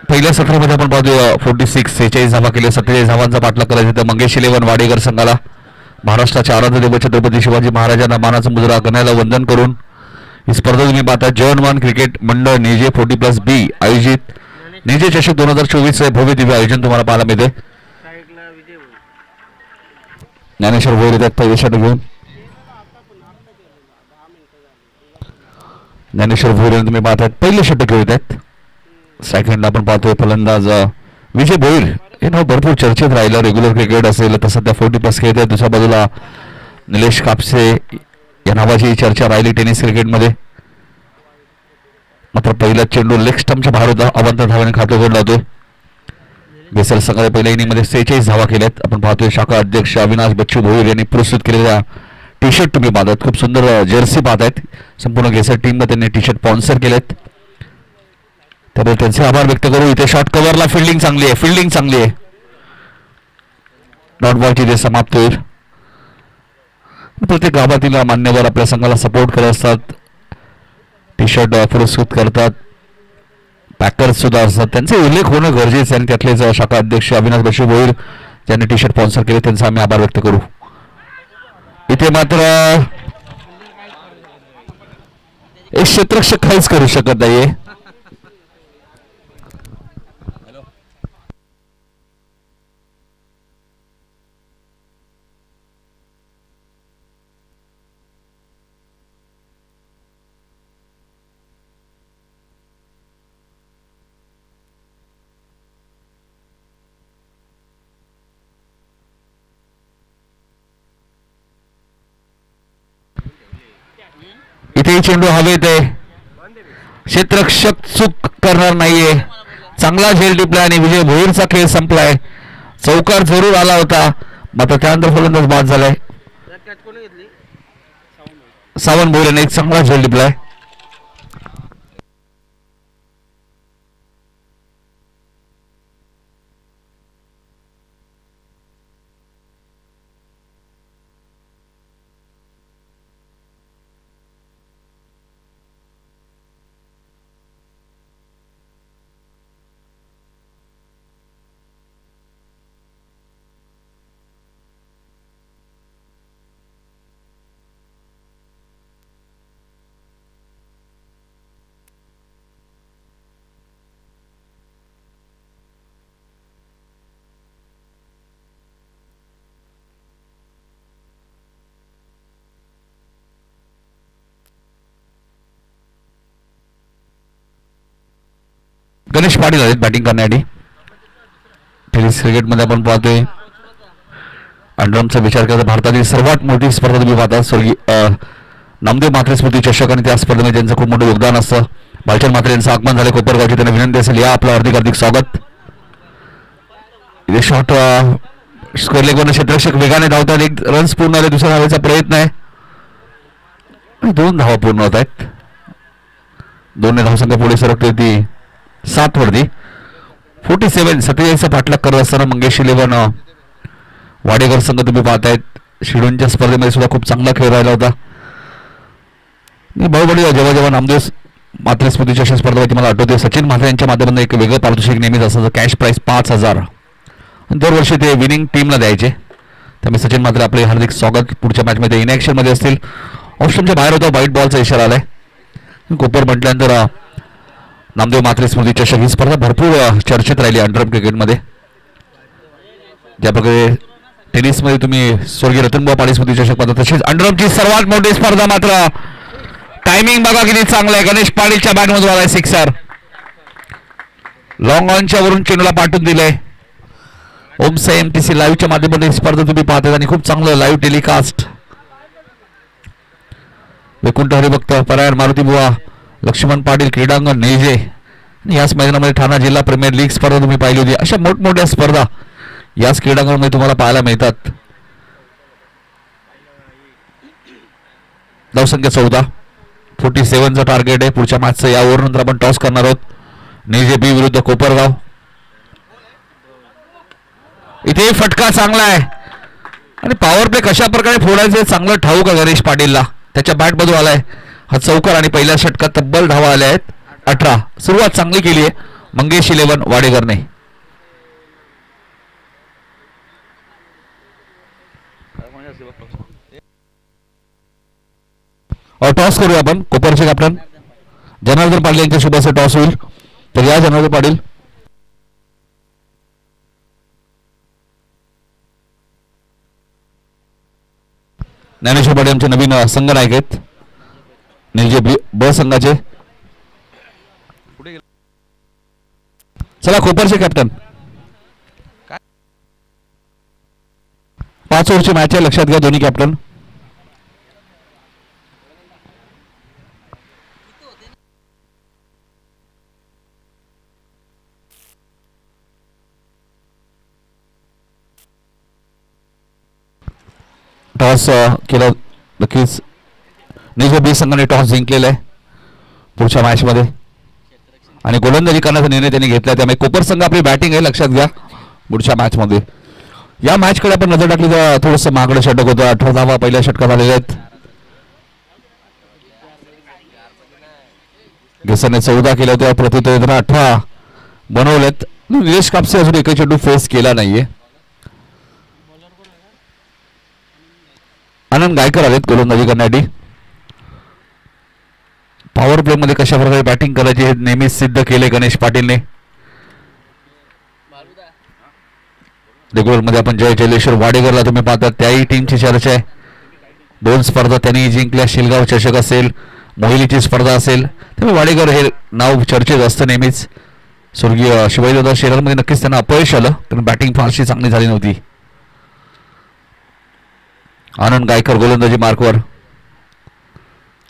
पहिल्या सत्रामध्ये आपण पाहतोय 46 धावा केले, 47 धावांचा पाठलाग करायचा तर मंगेश 11 वाडेकर संघाला महाराष्ट्राच्या आराध्य देव छत्रपती शिवाजी महाराजांना मानाचा मुजरा गण्याला वंदन करून ही स्पर्धा तुम्ही पाहता. जॉन वन क्रिकेट मंडळ नेजे 40+B आयोजित नेजे चषक 2024 भव्य दिव्य आयोजन तुम्हाला पाहायला मिळते. ज्ञानेश्वर भोईर येतात पहिल्या षटक घेऊन. ज्ञानेश्वर भोईर तुम्ही पाहताय पहिले षटक घेऊन आहेत. सेकंडला आपण पाहतोय फलंदाज विजय भोईर हे नाव भरपूर चर्चेत राहिलं. रेग्युलर क्रिकेट असेल तर सध्या 40+ खेळत आहे. दुसऱ्या बाजूला निलेश कापसे या नावाची चर्चा राहिली टेनिस क्रिकेटमध्ये. मात्र पहिला चेंडू लेग स्टंपच्या बाहेर होता. अवंत धावाने खाते गोल लावतोय. बेसल संघाने पहिल्या इनिंगमध्ये 46 धावा केल्यात. आपण पाहतोय शाखा अध्यक्ष अविनाश बच्चू भोईर यांनी पुरस्कृत केलेल्या टी शर्ट तुम्ही पाहतात. खूप सुंदर जर्सी पाहतायत. संपूर्ण गेसर टीमला त्यांनी टी शर्ट स्पॉन्सर केलेत. त्यामुळे त्यांचे आभार व्यक्त करू. इथे शॉर्ट कव्हरला फिल्डिंग चांगली आहे, फिल्डिंग चांगली आहे. डॉट बॉलची इथे समाप्त होईल. प्रत्येक गावातील मान्यवर आपल्या संघाला सपोर्ट करत असतात, टी शर्ट पुरस्कृत करतात, पॅकर्स सुद्धा असतात. त्यांचे उल्लेख होणं गरजेचं आहे आणि त्यातलेच शाखा अध्यक्ष अविनाश बशू भोईर ज्यांनी टी शर्ट स्पॉन्सर केले त्यांचा आम्ही आभार व्यक्त करू. इथे मात्र एक क्षेत्ररक्षक काहीच करू शकत नाहीये. इथे चेंडू हवेत आहे. क्षेत्ररक्षक चूक करणार नाहीये. चांगला झेल टिपला आणि विजय भोईरचा खेळ संपलाय. चौकार जरूर आला होता मात्र त्यानंतर फलंदाज बाद झालाय. सावंत भोईरने एक चांगला झेल टिपलाय. गणेश पाटील आहेत बॅटिंग करण्यासाठी. टेनिस क्रिकेटमध्ये आपण पाहतोय अंडरमचा विचार करता भारतातील सर्वात मोठी स्पर्धा तुम्ही पाहता स्वर्गीय नामदेव म्हात्रे स्मृती चषक आणि त्या स्पर्धेमध्ये ज्यांचं खूप मोठं योगदान असतं. भालचंद म्हात्रे यांचं आगमन झाले कोपरगावची. त्यांना विनंती असेल या आपलं हार्दिक हार्दिक स्वागत. इथे शॉट स्क्वेअर लेगवरनं क्षेत्ररक्षक वेगाने धावतात. एक रन्स पूर्ण झाले. दुसऱ्या धावेचा प्रयत्न आहे. 2 धावा पूर्ण होत आहेत. 2 धावसंख्या पुढे सरकते ती 7 वरती. 47 पाठलाग करत असताना मंगेश 11 वाडेकर संघ तुम्ही पाहतायत. शिडूनच्या स्पर्धेमध्ये सुद्धा खूप चांगला खेळ राहिला होता. बाहुबली जेव्हा जेव्हा नामदेव म्हात्रे स्मृती चषक स्पर्धा मला आठवते सचिन म्हात्रे यांच्या माध्यमातून एक वेगळं पारितोषिक नेहमीच असायचं. कॅश प्राईज 5,000 दरवर्षी ते विनिंग टीमला द्यायचे. त्यामुळे सचिन म्हात्रे आपले हार्दिक स्वागत. पुढच्या मॅचमध्ये इनॅक्शन मध्ये असतील. ऑप्शनच्या बाहेर होता. व्हाईट बॉलचा इशारा आलाय. कोपर म्हटल्यानंतर नामदेव म्हात्रे स्मृती चषक ही स्पर्धा भरपूर चर्चेत राहिली अंडरम क्रिकेटमध्ये. ज्या प्रकारे टेनिसमध्ये तुम्ही स्वर्गीय रतनभाऊ पाटील स्मृती चषक पाहता तशीच अंडरमची सर्वात मोठी स्पर्धा. मात्र टायमिंग बघा किती चांगलं आहे. गणेश पाटीलच्या बॅटमधून आलाय सिक्सर. लॉंग ऑनच्या वरून चेंडूला पाठवून दिलंय. ओमसा MTC लाईव्हच्या माध्यमातून स्पर्धा तुम्ही पाहताय आणि खूप चांगलं लाईव्ह टेलिकास्ट. वैकुंठ हरिभक्त परायण मारुती बुवा लक्ष्मण पाटील क्रीडांगण नेजे याच मैदानामध्ये ठाणा जिल्हा प्रीमियर लीग स्पर्धा तुम्ही पाहिली होती. अशा मोठमोठ्या स्पर्धा याच क्रीडांगणामध्ये तुम्हाला पाहायला मिळतात. धावसंख्या 14. 47चं टार्गेट आहे. पुढच्या मॅचचं या ओव्हरनंतर आपण टॉस करणार आहोत. नेजे B विरुद्ध कोपरगाव. इथे फटका चांगला आहे आणि पॉवर प्ले कशा प्रकारे फोडायचे चांगलं ठाऊक आहे गणेश पाटीलला. त्याच्या बॅट मधून आलाय. हा चौकार आणि पहिल्या षटकात तब्बल धावा आल्या आहेत 18. सुरुवात चांगली केली आहे मंगेश 11 वाडेकरने. टॉस करूया आपण. कोपरचे कॅप्टन जनार्दन पाटील यांच्या शुभ असे टॉस होईल. तर या जनार्दन पाटील. ज्ञानेश्वर पाटील आमचे नवीन संघनायक आहेत निलजे ब संघाचे. चला कोपरचे कॅप्टन. 5 ओव्हरची मॅच आहे लक्षात घ्या दोन्ही कॅप्टन. टॉस केला नक्कीच निलजे बी संघाने टॉस जिंकलेला आहे पुढच्या मॅच मध्ये आणि गोलंदाजी करण्याचा निर्णय त्यांनी घेतला. त्यामुळे कोपर संघ आपली बॅटिंग आहे लक्षात घ्या पुढच्या मॅच मध्ये. या मॅच कडे आपण नजर टाकली तर थोडस मागडं षटक होतं. 18 धावा पहिल्या षटकात आलेल्या आहेत. घेसरने 14 केल्या होत्या. प्रत्युत्तर 18 बनवलेत. निलेश कापसे अजून एकही चेंडू फेस केला नाहीये. आनंद गायकर आलेत गोलंदाजी करण्यासाठी. पॉवर प्ले मध्ये कशा प्रकारे बॅटिंग करायची हे नेहमीच सिद्ध केले गणेश पाटीलने. रेग्युलर मध्ये आपण जयलेश्वर वाडेकरला तुम्ही पाहता त्याही टीमची चर्चा आहे. 2 स्पर्धा त्यांनी जिंकल्या. शिलगाव चषक असेल मोहिलीची स्पर्धा असेल त्यामुळे वाडेकर हे नाव चर्चेत असतं नेहमीच. स्वर्गीय शिवाजीदादा शेरामध्ये नक्कीच त्यांना अपयश आलं कारण बॅटिंग फारशी चांगली झाली नव्हती. आनंद गायकर गोलंदाजी मार्कवर.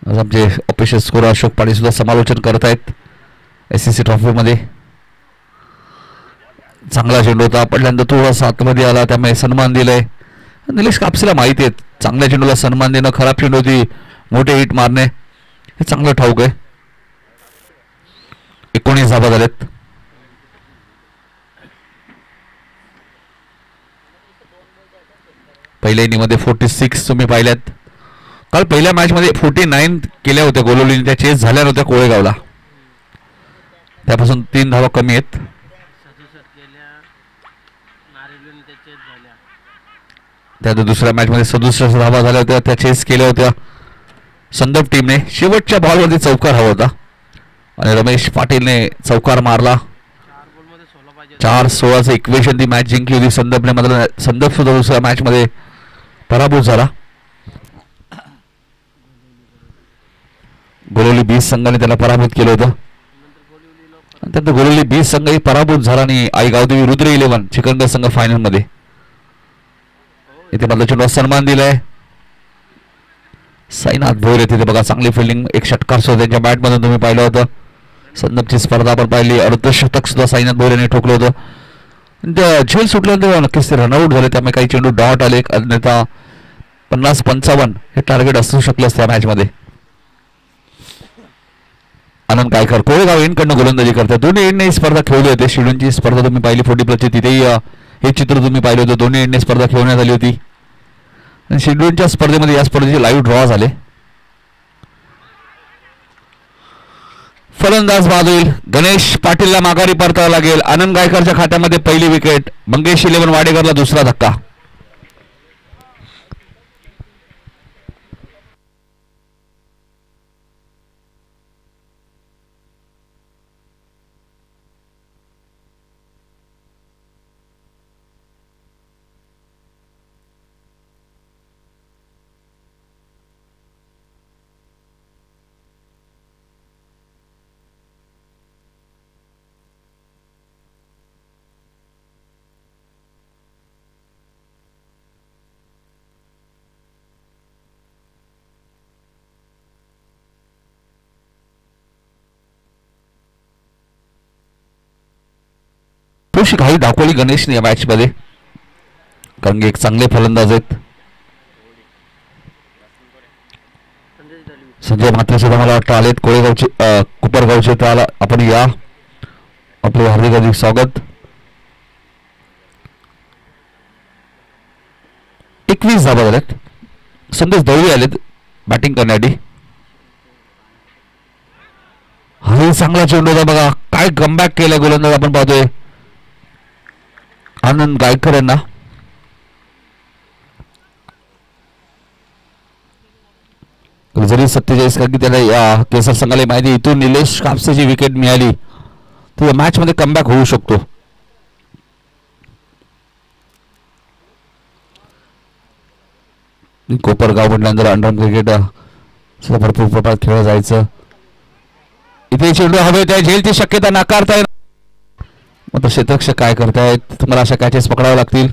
आज आमचे ऑफिशियल स्कोर अशोक पाटील सुद्धा समालोचन करत आहेत. SCC ट्रॉफी मध्ये चांगला चेंडू होता पडल्यानंतर थोडासा आतमध्ये आला त्यामुळे सन्मान दिलाय. निलेश कापसेला माहिती आहे चांगल्या चेंडूला सन्मान देणं खराब चेंडू होती मोठे हिट मारणे हे चांगलं ठाऊक आहे. 19 धावा झाल्यात. पहिल्या इनिंगमध्ये 46 तुम्ही पाहिल्यात. काल पहिल्या मॅच मध्ये 49 केल्या होत्या गोलोलीने. त्या चेस झाल्या नव्हत्या कोळेगावला त्यापासून 3 धावा कमी आहेत. त्यात दुसऱ्या मॅच मध्ये 67 धावा झाल्या होत्या. त्या चेस केल्या होत्या संदप टीमने. शेवटच्या बॉलवरती चौकार हवा होता आणि रमेश पाटीलने चौकार मारला. 4-16चं इक्वेशन ती मॅच जिंकली होती संदपने. मात्र संदप सुद्धा दुसऱ्या मॅच मध्ये पराभूत झाला. गोलोली 20 संघाने त्याला पराभूत केलं होतं. त्यानंतर गोलोली 20 संघही पराभूत झाला आणि आई गावदेवी रुद्र 11 चिकनगर संघ फायनल मध्ये. इथे मात्र चेंडूला सन्मान दिलाय. साईनाथ भोईर तिथे बघा चांगली फिल्डिंग. एक षटकार सुद्धा त्यांच्या बॅट मधून तुम्ही पाहिलं होतं. संदपची स्पर्धा आपण पाहिली. अर्धशतक सुद्धा साईनाथ भोईर यांनी ठोकलं होतं. झेल सुटल्यानंतर नक्कीच ते रनआउट झाले त्यामुळे काही चेंडू डॉट आले. अन्यथा 50-55 हे टार्गेट असू शकलं त्या मॅच मध्ये. आनंद गायकर कोळेगाव एंडकडनं गोलंदाजी करतात. दोन्ही एंडने स्पर्धा खेळली होती. शिडूनची स्पर्धा तुम्ही पाहिली 40+ तिथेही हे चित्र तुम्ही पाहिलं होतं. दोन्ही एंडने स्पर्धा खेळवण्यात आली होती आणि शिडूनच्या स्पर्धेमध्ये या स्पर्धेचे लाईव्ह ड्रॉ झाले. फलंदाज बाद होईल. गणेश पाटीलला माघारी परतावं लागेल. आनंद गायकरच्या खात्यामध्ये पहिली विकेट. मंगेश 11 वाडेकरला दुसरा धक्का. थोडीशी घाई दाखवली गणेशने या मॅच मध्ये कारण की एक चांगले फलंदाज आहेत. संजय म्हात्रे सुद्धा मला वाटतं आलेत कोळेगावचे कुपरगावचे. त्याला आपण या आपले हार्दिक हार्दिक स्वागत. 21 धावा झाल्यात. संदेश दळवी आलेत बॅटिंग करण्यासाठी. चांगला चेंडू होता बघा. काय कमबॅक केलं गोलंदाज आपण पाहतोय आनंद गायकर यांना. जरी 47 कारण की त्याला या केसर संघाला माहिती इथून निलेश कापसेची विकेट मिळाली तर मॅच मध्ये कमबॅक होऊ शकतो. कोपरगाव म्हटल्यानंतर अंडर क्रिकेट सुद्धा भरपूर प्रमाणात खेळलं जायचं. इथे चेंडू हवे त्या झेलची शक्यता नाकारता येईल. मग क्षेत्ररक्षक काय करतायत, तुम्हाला अशा कॅचेस पकडाव्या लागतील.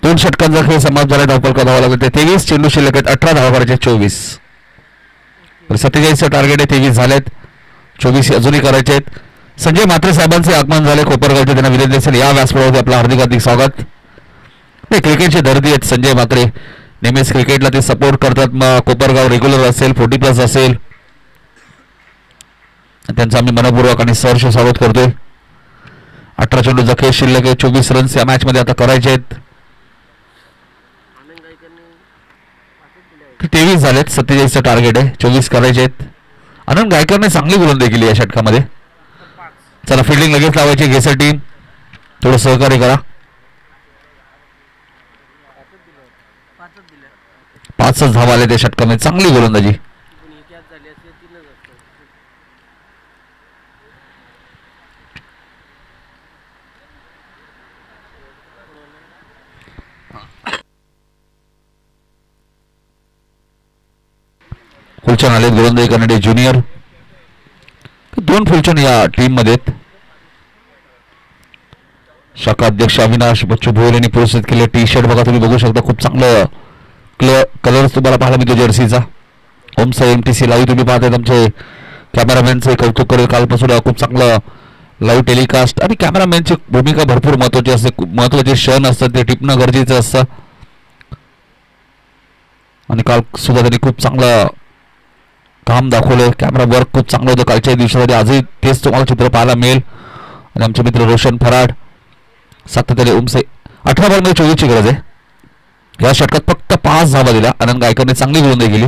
दोन षटकांचा खेळ समाप्त झाला. धावफलक धावा लागले 23 चेंडू शिल्लक आहेत. 18 धावा करायचे 24. 47 टार्गेट आहे. 23 झालेत. 24 अजूनही करायचे आहेत. संजय म्हात्रे साहेबांचे आगमन झाले कोपरगावचे. त्यांना विनंती असेल या व्यासपीठावरती आपलं हार्दिक हार्दिक स्वागत. नाही क्रिकेटचे दर्दी आहेत संजय म्हात्रे. नेहमीच क्रिकेटला ते सपोर्ट करतात. मग कोपरगाव रेग्युलर असेल 40+ असेल त्यांचं आम्ही मनपूर्वक आणि सहर्ष स्वागत करतोय. 18 चेंडूचा खेळ शिल्लक आहे. 24 रन्स या मॅच मध्ये आता करायचे आहेत. 23 झालेत. 47 टार्गेट आहे. 24 करायचे आहेत. आनंद गायकरने चांगली गोलंदाजी केली या षटकामध्ये. चला फिल्डिंग लगेच लावायची. घेसर टीम थोडं सहकार्य करा. 5च धावा आले त्या षटकामध्ये. चांगली गोलंदाजी. फुलचंद आले गोलंदाजी करणारे ज्युनियर. 2 फुलचंद या टीम मध्ये. शाखा अध्यक्ष अविनाश बच्चू भोयर यांनी पुरस्कृत केले. टी शर्ट बघा तुम्ही बघू शकता. खूप चांगलं कलर्स तुम्हाला पाहायला मिळतो जर्सीचा. ओमसा MTC लाईव्ह तुम्ही पाहताय. आमचे कॅमेरामॅनचे कौतुक करेल. कालपासून खूप चांगलं लाईव्ह टेलिकास्ट आणि कॅमेरामॅनची भूमिका भरपूर महत्वाची असते. महत्वाचे क्षण असतात ते टिपणं गरजेचं असतं आणि काल सुद्धा त्यांनी खूप चांगलं काम दाखवलं. कॅमेरा वर्क खूप चांगलं होतं कालच्या दिवसामध्ये. आजही तेच तुम्हाला चित्र पाहायला मिळेल. आणि आमचे मित्र रोशन फराड सातत्याने ओमसे 18 बॉलमध्ये 24ची गरज आहे. या षटकात फक्त 5 धावा दिल्या. आनंद गायकरने चांगली गोलंदाजी केली.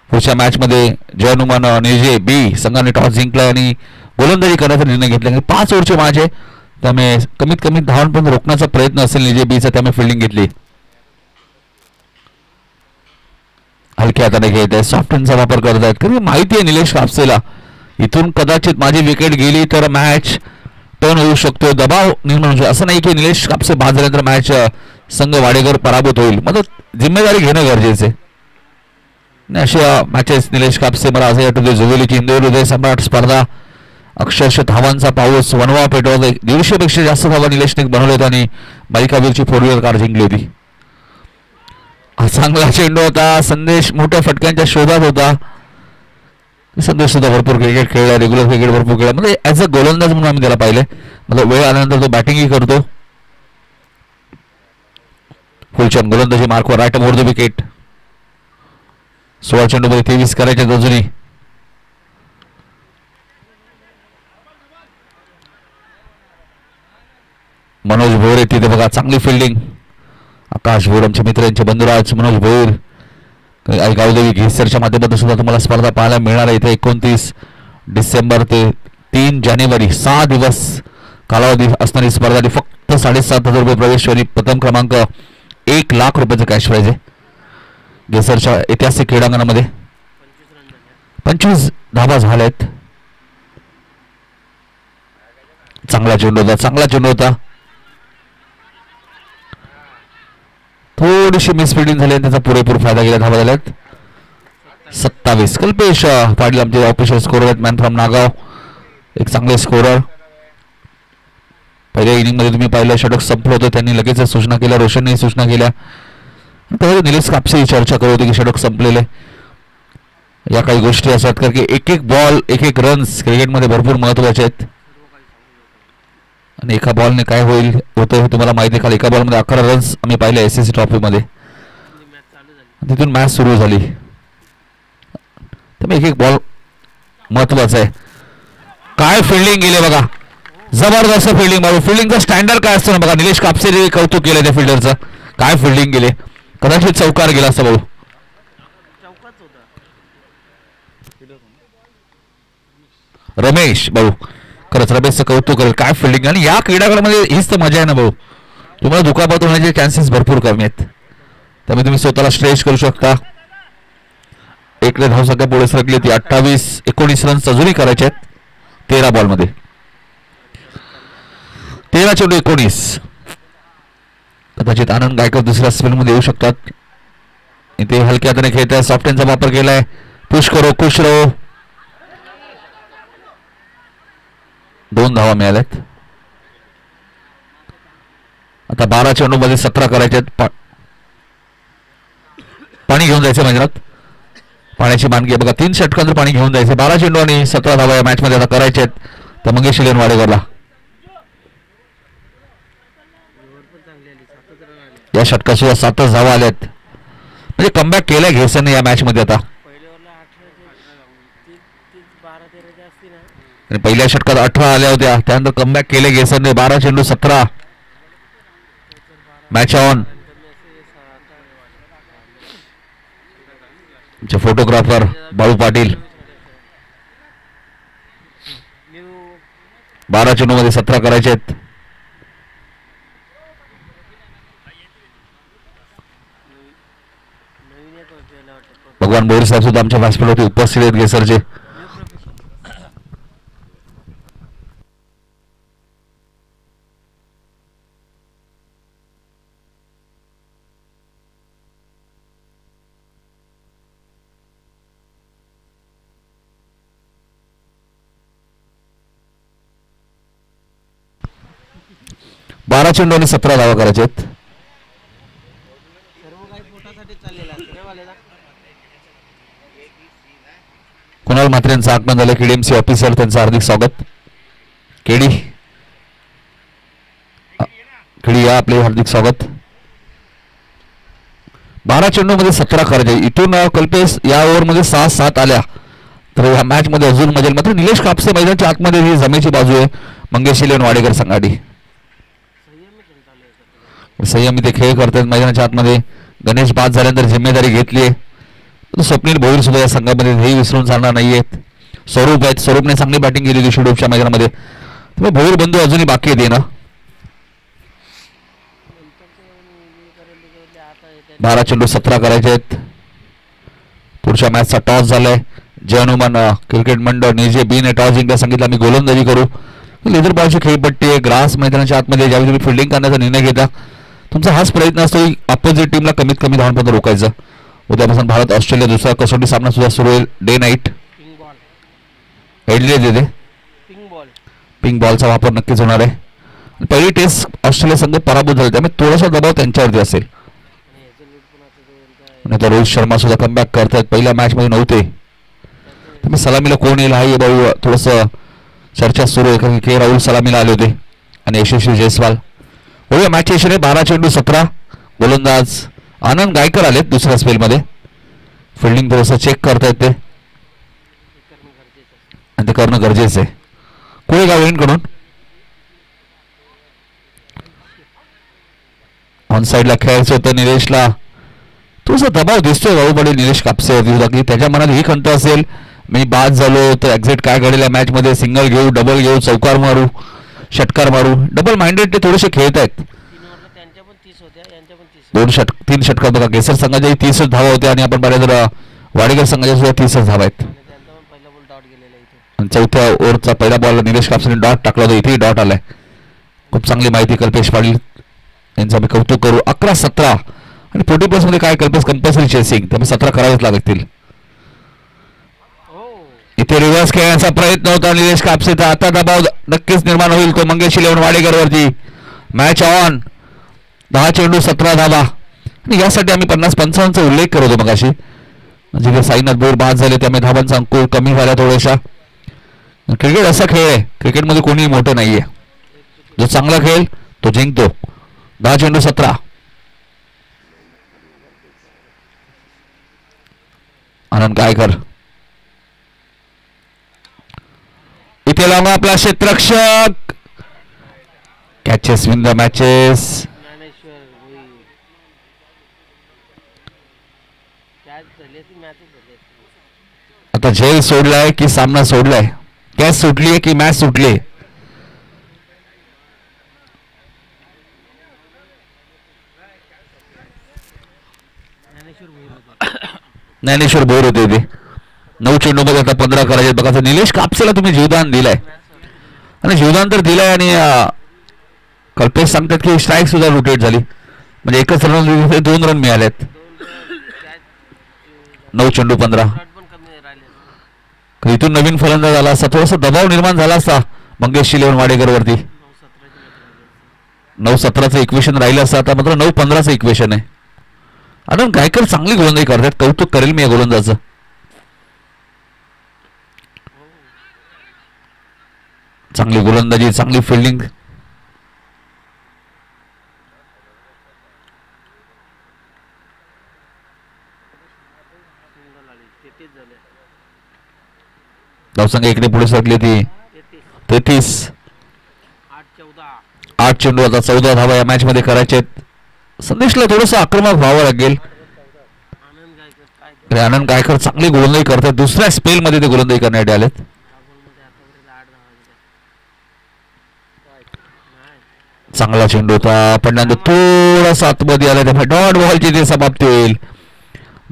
पुढच्या मॅच मध्ये जयनुमान नेजे बी संघाने टॉस जिंकला आणि गोलंदाजी करण्याचा निर्णय घेतला. 5 ओव्हरची मॅच आहे त्यामुळे कमीत कमी धावांपर्यंत रोखण्याचा प्रयत्न असेल नेजे बीचा. त्यामुळे फिल्डिंग घेतली. हलक्या हाताने घेत आहे. सॉफ्टहँडचा वापर करत आहेत. कारण माहिती आहे निलेश कापसेला इथून कदाचित माझी विकेट गेली तर मॅच टर्न होऊ शकतो. दबाव निर्माण होऊ शकतो. असं नाही की निलेश कापसे बाद झाल्यानंतर मॅच संघ वाडेकर पराभूत होईल. मग जिम्मेदारी घेणं गरजेचं आहे. अशा मॅचेस निलेश कापसे मला आजही आठवते. जुवेलीची इंदोर हृदय सम्राट स्पर्धा अक्षरशः धावांचा पाऊस वनवा पेटवला. 150 पेक्षा जास्त धावा निलेशने बनवले होते आणि बालिकावीरची 4 व्हीलर कार जिंकली होती. चांगला चेंडू होता. संदेश मोठ्या फटक्यांच्या शोधात होता. संदेश सुद्धा भरपूर क्रिकेट खेळला. रेग्युलर क्रिकेट भरपूर खेळला. म्हणजे ॲज अ गोलंदाज म्हणून आम्ही त्याला पाहिलं. मतलब वेळ आल्यानंतर तो बॅटिंगही करतो. फुलचंद गोलंदाजी मार्कवर राईट मोर द विकेट. 16 चेंडूमध्ये 23 करायचे अजूनही. मनोज भोयर तिथे बघा चांगली फिल्डिंग. आकाश भोयर आमचे मित्र यांचे बंधुराज मनोज भोयर गावदेवी घेसरच्या माध्यमातून सुद्धा तुम्हाला स्पर्धा पाहायला मिळणार आहे. इथे 29 डिसेंबर ते 3 जानेवारी 6 दिवस कालावधी असणारी स्पर्धा आणि फक्त 7,500 रुपये प्रवेश आणि प्रथम क्रमांक 1 लाख रुपयाचं कॅश प्राइज आहे. घेसरच्या ऐतिहासिक क्रीडांगणामध्ये 25 धावा झाल्यात. चांगला चेंडू होता. थोडीशी मिसफिल्डिंग झाली आणि त्याचा पुरेपूर फायदा घेतला. धावा झाल्यात 27. कल्पेश पाटील आमचे ऑफिशियल स्कोरर आहेत. Man from Nagaon. एक चांगले स्कोरर. पहिल्या इनिंग मध्ये तुम्ही पाहिलं षटक संपलं होतं. त्यांनी लगेच सूचना केल्या. रोशनने सूचना केल्या. त्यावेळी निलेश कापसे चर्चा करत होती की षटक संपलेले. या काही गोष्टी असतात कारण की एक बॉल एक रन्स क्रिकेटमध्ये भरपूर महत्वाचे आहेत. आणि एका बॉलने काय होतं हे तुम्हाला माहिती आहे. काल एका बॉलमध्ये 11 रन्स आम्ही पाहिले SSC ट्रॉफीमध्ये. तिथून मॅच सुरू झाली. त्यामुळे एक बॉल महत्वाचा आहे. काय फिल्डिंग गेले बघा. जबरदस्त फिल्डिंग बाबू. फिल्डिंगचा स्टँडर्ड काय असतो ना बघा. निलेश कापसे कौतुक केलं त्या फिल्डरचं. काय फिल्डिंग केले. कदाचित चौकार गेला असता भाऊ. रमेश भाऊ खरंच रमेशचं कौतुक करेल. काय फिल्डिंग. आणि या क्रीडागारामध्ये हीच तर मजा आहे ना भाऊ. तुम्हाला दुखापत होण्याचे चान्सेस भरपूर कमी आहेत. त्यामुळे तुम्ही स्वतःला स्ट्रेच करू शकता. एकले धावसंख्या पुढे सरकली ती 28-19 रन्स अजूनही करायचे आहेत 13 बॉलमध्ये. 13-19. कदाचित आनंद गायकवाड दुसऱ्या स्पेलमध्ये येऊ शकतात. इथे हलक्या हाताने खेळत आहे. सॉफ्टहँडचा वापर केलाय. पुश करो खुश रहो. 2 धावा मिळाल्यात. आता 12 चेंडूमध्ये 17 करायचे आहेत. पाणी घेऊन जायचं मैदानात. पाण्याची मानगी आहे बघा. 3 षटकांतर पाणी घेऊन जायचं. 12 चेंडू आणि 17 धावा या मॅच मध्ये आता करायचे आहेत. तर मंगेश इलेन वाडेकरला या षटकात सुद्धा 7च धावा आल्यात. म्हणजे कमबॅक केलाय घेसन या मॅच मध्ये आता. आणि पहिल्या षटकात 18 आल्या होत्या. त्यानंतर कमबॅक केले घेसनने. 12 चेंडू 17. Match on. Photographer Balu Patil. 12 चेंडू मध्ये 17 करायचे आहेत. भगवान बोरी साहेब सुद्धा आमच्या व्यासपीठावरती उपस्थित आहेत गेसरचे. बारा चेंडू आणि 17 धावा करायचे आहेत. कुणाल म्हात्रे यांचं आगमन झालं. केडीएमसी ऑफिसर त्यांचं हार्दिक स्वागत. केडी या आपले हार्दिक स्वागत. 12 चेंडू मध्ये 17 करायचे. इथून कल्पेश या ओव्हरमध्ये 6-7 आल्या तर या मॅच मध्ये अजून मजेल. मात्र निलेश कापसे मैदानाच्या आतमध्ये ही जमेची बाजू आहे. मंगेश इलेन वाडेकर संघाडी संयमी ते खेळ करतात मैदानाच्या आतमध्ये. गणेश बाद झाल्यानंतर जिम्मेदारी घेतली आहे. स्वप्नील भोईर सुद्धा या संघामध्ये हे विसरून चालणार नाहीयेत. स्वरूप आहेत. स्वरूपने चांगली बॅटिंग केली शेडूपच्या मैदानामध्ये. त्यामुळे भोईर बंधू अजूनही बाकी आहेत ना. 12 चेंडू 17 करायचे आहेत. पुढच्या मॅचचा टॉस झालाय. जय हनुमान क्रिकेट मंडळ निजे बीने टॉस जिंकला. सांगितलं आम्ही गोलंदाजी करू. लेदर बॉलची खेळपट्टी आहे. ग्रास मैदानाच्या आतमध्ये ज्यावेळी तुम्ही फिल्डिंग करण्याचा निर्णय घेता तुमचा हाच प्रयत्न असतो की अपोजिट टीमला कमीत कमी धावांपर्यंत रोखायचं. उद्यापासून भारत ऑस्ट्रेलिया दुसरा कसोटी सामना सुद्धा सुरू होईल. डे नाईट पिंक बॉलचा वापर नक्कीच होणार आहे. पहिली टेस्ट ऑस्ट्रेलिया संघ पराभूत झाले त्यामुळे थोडासा दबाव त्यांच्यावरती असेल. आणि आता रोहित शर्मा सुद्धा कमबॅक करतायत. पहिल्या मॅच मध्ये नव्हते. तुम्ही सलामीला कोण येईल हाही भाऊ थोडस चर्चा सुरू आहे. कारण के राहुल सलामीला आले होते आणि यशस्वी जयस्वाल. होऊया मॅच यशस्वी. 12 चेंडू 17. गोलंदाज आनंद गायकर आलेत दुसऱ्या स्पेलमध्ये. फिल्डिंग थोडंसं चेक करतायत ते आणि ते करणं गरजेचं आहे. कोळेगाव कडून ऑन साईडला खेळायचं होतं निलेशला. थोडासा दबाव दिसतोय भाऊ पडेल निलेश कापसेवरती की त्याच्या मनात ही खंत असेल मी बाद झालो तर एक्झिट काय घडेल या मॅच मध्ये. सिंगल घेऊ डबल घेऊ चौकार मारू षटकार मारू. डबल माइंडेड ते थोडेसे खेळत आहेत. 3 षटकार बघा. केसर संघाच्या 30 धावा होत्या आणि आपण बऱ्याच वाडेकर संघाच्या सुद्धा 30 धावा आहेत. चौथ्या ओव्हरचा पहिला बॉल निलेश कापसेने डॉट टाकला होता. इथेही डॉट आलाय. खूप चांगली माहिती कल्पेश पाटील यांचं आम्ही कौतुक करू. 11-17 आणि 40+ मध्ये काय कल्पेश कंपल्सरी चेसिंग त्यामुळे 17 करावेच लागतील. इथे रिव्हर्स खेळण्याचा प्रयत्न होता निलेश कापसेचा. आता दबाव नक्कीच निर्माण होईल तो मंगेश इलेवन वाडेकर वरती. Match on. 10 चेंडू 17 धावा. आणि यासाठी आम्ही 50-55चा उल्लेख करत होतो मगाशी. म्हणजे साईनाथ बोर बाद झाले त्यामुळे धावांचा अंकुर कमी झाला थोड्याशा. क्रिकेट असा खेळ आहे. क्रिकेटमध्ये कोणीही मोठं नाहीये. जो चांगला खेळ तो जिंकतो. 10 चेंडू 17. आनंद गायकर इथे लावून आपला क्षेत्ररक्षक catches win the matches. Dnyaneshwar Bhoi catch झाली ती मॅचच झाली. आता झेल सोडलाय की सामना सोडलाय, कॅच सुटली आहे की मॅच सुटली. ज्ञानेश्वर भोई होते. ज्ञानेश्वर बोर होते ते. 9 चेंडूमध्ये आता 15 करायचे. बघा निलेश कापसेला तुम्ही जीवदान दिलाय आणि जीवदान तर दिलाय आणि कल्पेश सांगतात की स्ट्राईक सुद्धा रोटेट झाली, म्हणजे एकच रन 2 रन मिळालेत. 9 चेंडू 15. पण कमी राहिले. इथून नवीन फलंदाज आला असता, थोडासा दबाव निर्माण झाला असता मंगेश शिलेवन वाडेकर वरती. 9-17चं इक्वेशन राहिलं असतं, आता मात्र 9-15चं इक्वेशन आहे. आनंद गायकर चांगली गोलंदाजी करतात, कौतुक करेल मी या गोलंदाजाचं. चांगली गोलंदाजी, चांगली फिल्डिंग. धावसंख्या इकडे पुढे सरकली होती 33. 8 चेंडू आता 14 धावा या मॅच मध्ये करायचे. संदेशला थोडस आक्रमक व्हावं लागेल. आनंद गायकर चांगली गोलंदाजी करतात, दुसऱ्या स्पेल मध्ये ते गोलंदाजी करण्यासाठी आलेत. चांगला चेंडू होता, पण नंतर थोडासा आतमध्ये आला, त्यामुळे डॉट बॉलची ते समाप्ती होईल.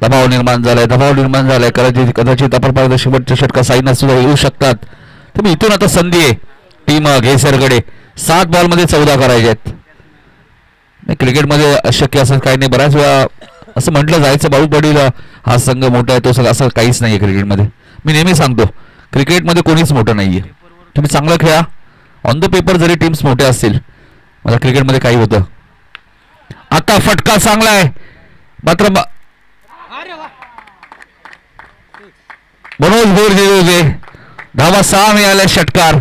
दबाव निर्माण झालाय कदाचित आपण शेवटच्या षटका साईना सुद्धा येऊ शकतात. तुम्ही इथून आता संधी आहे टीम घेसरकडे. 7 बॉलमध्ये 14 करायचे आहेत. क्रिकेटमध्ये अशक्य असं काही नाही. बऱ्याच वेळा असं म्हटलं जायचं बाळू पडील हा संघ मोठा आहे, तो सगळं असं काहीच नाहीये क्रिकेटमध्ये. मी नेहमी सांगतो क्रिकेटमध्ये कोणीच मोठं नाहीये. तुम्ही चांगलं खेळा, ऑन द पेपर जरी टीम्स मोठ्या असतील, मला क्रिकेटमध्ये काही होतं. आता फटका चांगला आहे मात्र मनोज बोर दिले होते. धावा 6 मिळाल्या. षटकार,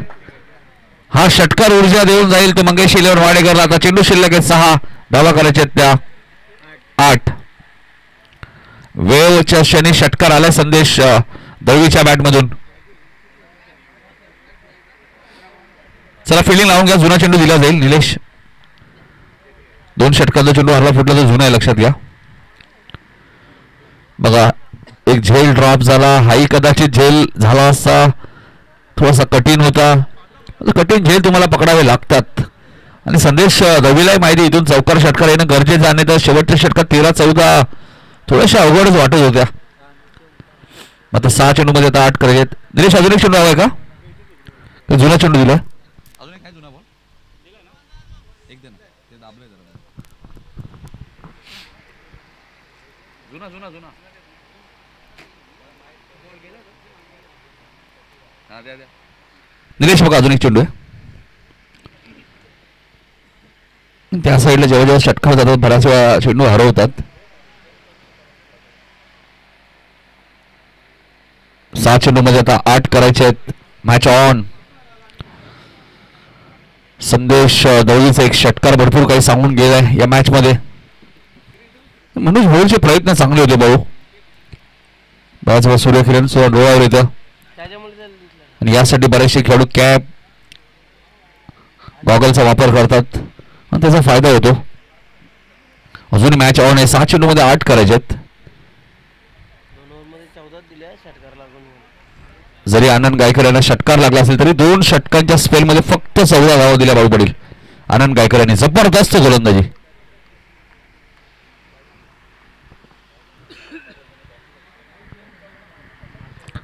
हा षटकार ऊर्जा देऊन जाईल तो मंगेश इलेवन वाडेकरला. आता चेंडू शिल्लक आहे 6 धावा करायच्या त्या 8. वेळच्या क्षणी षटकार आलाय संदेश दळवीच्या बॅटमधून. चला फिल्डिंग लावून घ्या, जुना चेंडू दिला जाईल. निलेश 2 षटकांचा चेंडू हरला फुटला तर जुना आहे, लक्षात घ्या. बघा एक झेल ड्रॉप झाला, हाही कदाचित झेल झाला असता, थोडासा कठीण होता. कठीण झेल तुम्हाला पकडावे लागतात आणि संदेश दळवीलाही माहिती इथून चौकार षटकार येणं गरजेचं आहे. तर शेवटच्या षटकात 13-14 थोड्याशा अवघडच वाटत होत्या. आता 6 चेंडू मध्ये आता 8 करायचे. निलेश अजून एक चेंडू हवाय का? जुना चेंडू दिलाय. निलेश बघा अजून एक चेंडू आहे. त्या साईडला जेव्हा जेव्हा षटकार जातात बऱ्याच वेळा चेंडू हरवतात. 6 चेंडू मध्ये आता 8 करायचे आहेत. Match on. संदेश दळवीचा एक षटकार भरपूर काही सांगून गेलाय या मॅच मध्ये. मनोज भोईरचे प्रयत्न चांगले होते भाऊ. बऱ्याच वेळा सूर्यकिरण सुद्धा डोळ्यावर येतं आणि यासाठी बरेचसे खेळाडू कॅप गॉगलचा वापर करतात आणि त्याचा फायदा होतो. अजून मॅच ऑन आहे. 6 चेंडू मध्ये 8 करायचे आहेत. जरी आनंद गायकर यांना षटकार लागला असेल तरी 2 षटकांच्या स्पेल मध्ये फक्त 14 धावा दिल्या बाळू पडील. आनंद गायकर यांनी जबरदस्त गोलंदाजी.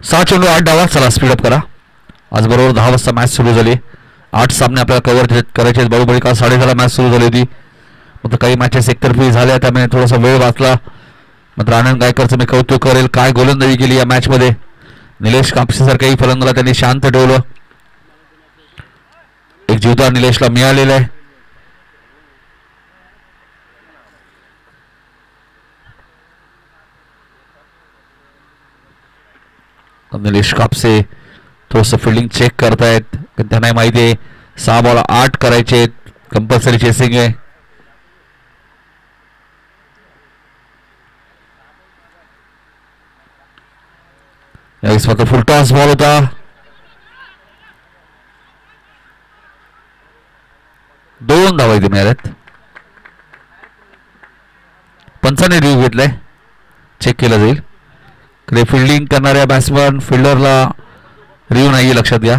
सहा चेंडू 8 धावा. चला स्पीडअप करा. आज बरोबर 10 वाजता मॅच सुरू झाली. 8 सामने आपल्याला कव्हर करायचे आहेत. बाळूपडी काल 10:30 मॅच सुरू झाली होती. मग काही मॅचेस एकतर्फी झाल्या, त्यामुळे थोडासा वेळ वाचला. मात्र आनंद गायकरचं मी कौतुक करेल, काय गोलंदाजी केली या मॅच मध्ये. निलेश कापसेसारख्याही फलंदाजाला त्यांनी शांत ठेवलं. एक जीवदान निलेशला मिळालेला आहे. निलेश कापसे थोडस फिल्डिंग चेक करतायत. त्यांना माहिती आहे 6 बॉल 8 करायचे, कंपल्सरी चेसिंग आहे. यावेळेस फक्त फुल टॉस बॉल होता. 2 धावा इथे मिळाल्यात. पंचाने रिव्ह्यू घेतलाय, चेक केला जाईल. फिल्डिंग करणाऱ्या बॅट्समन फिल्डरला रिव्ह्यू नाही लक्षात घ्या.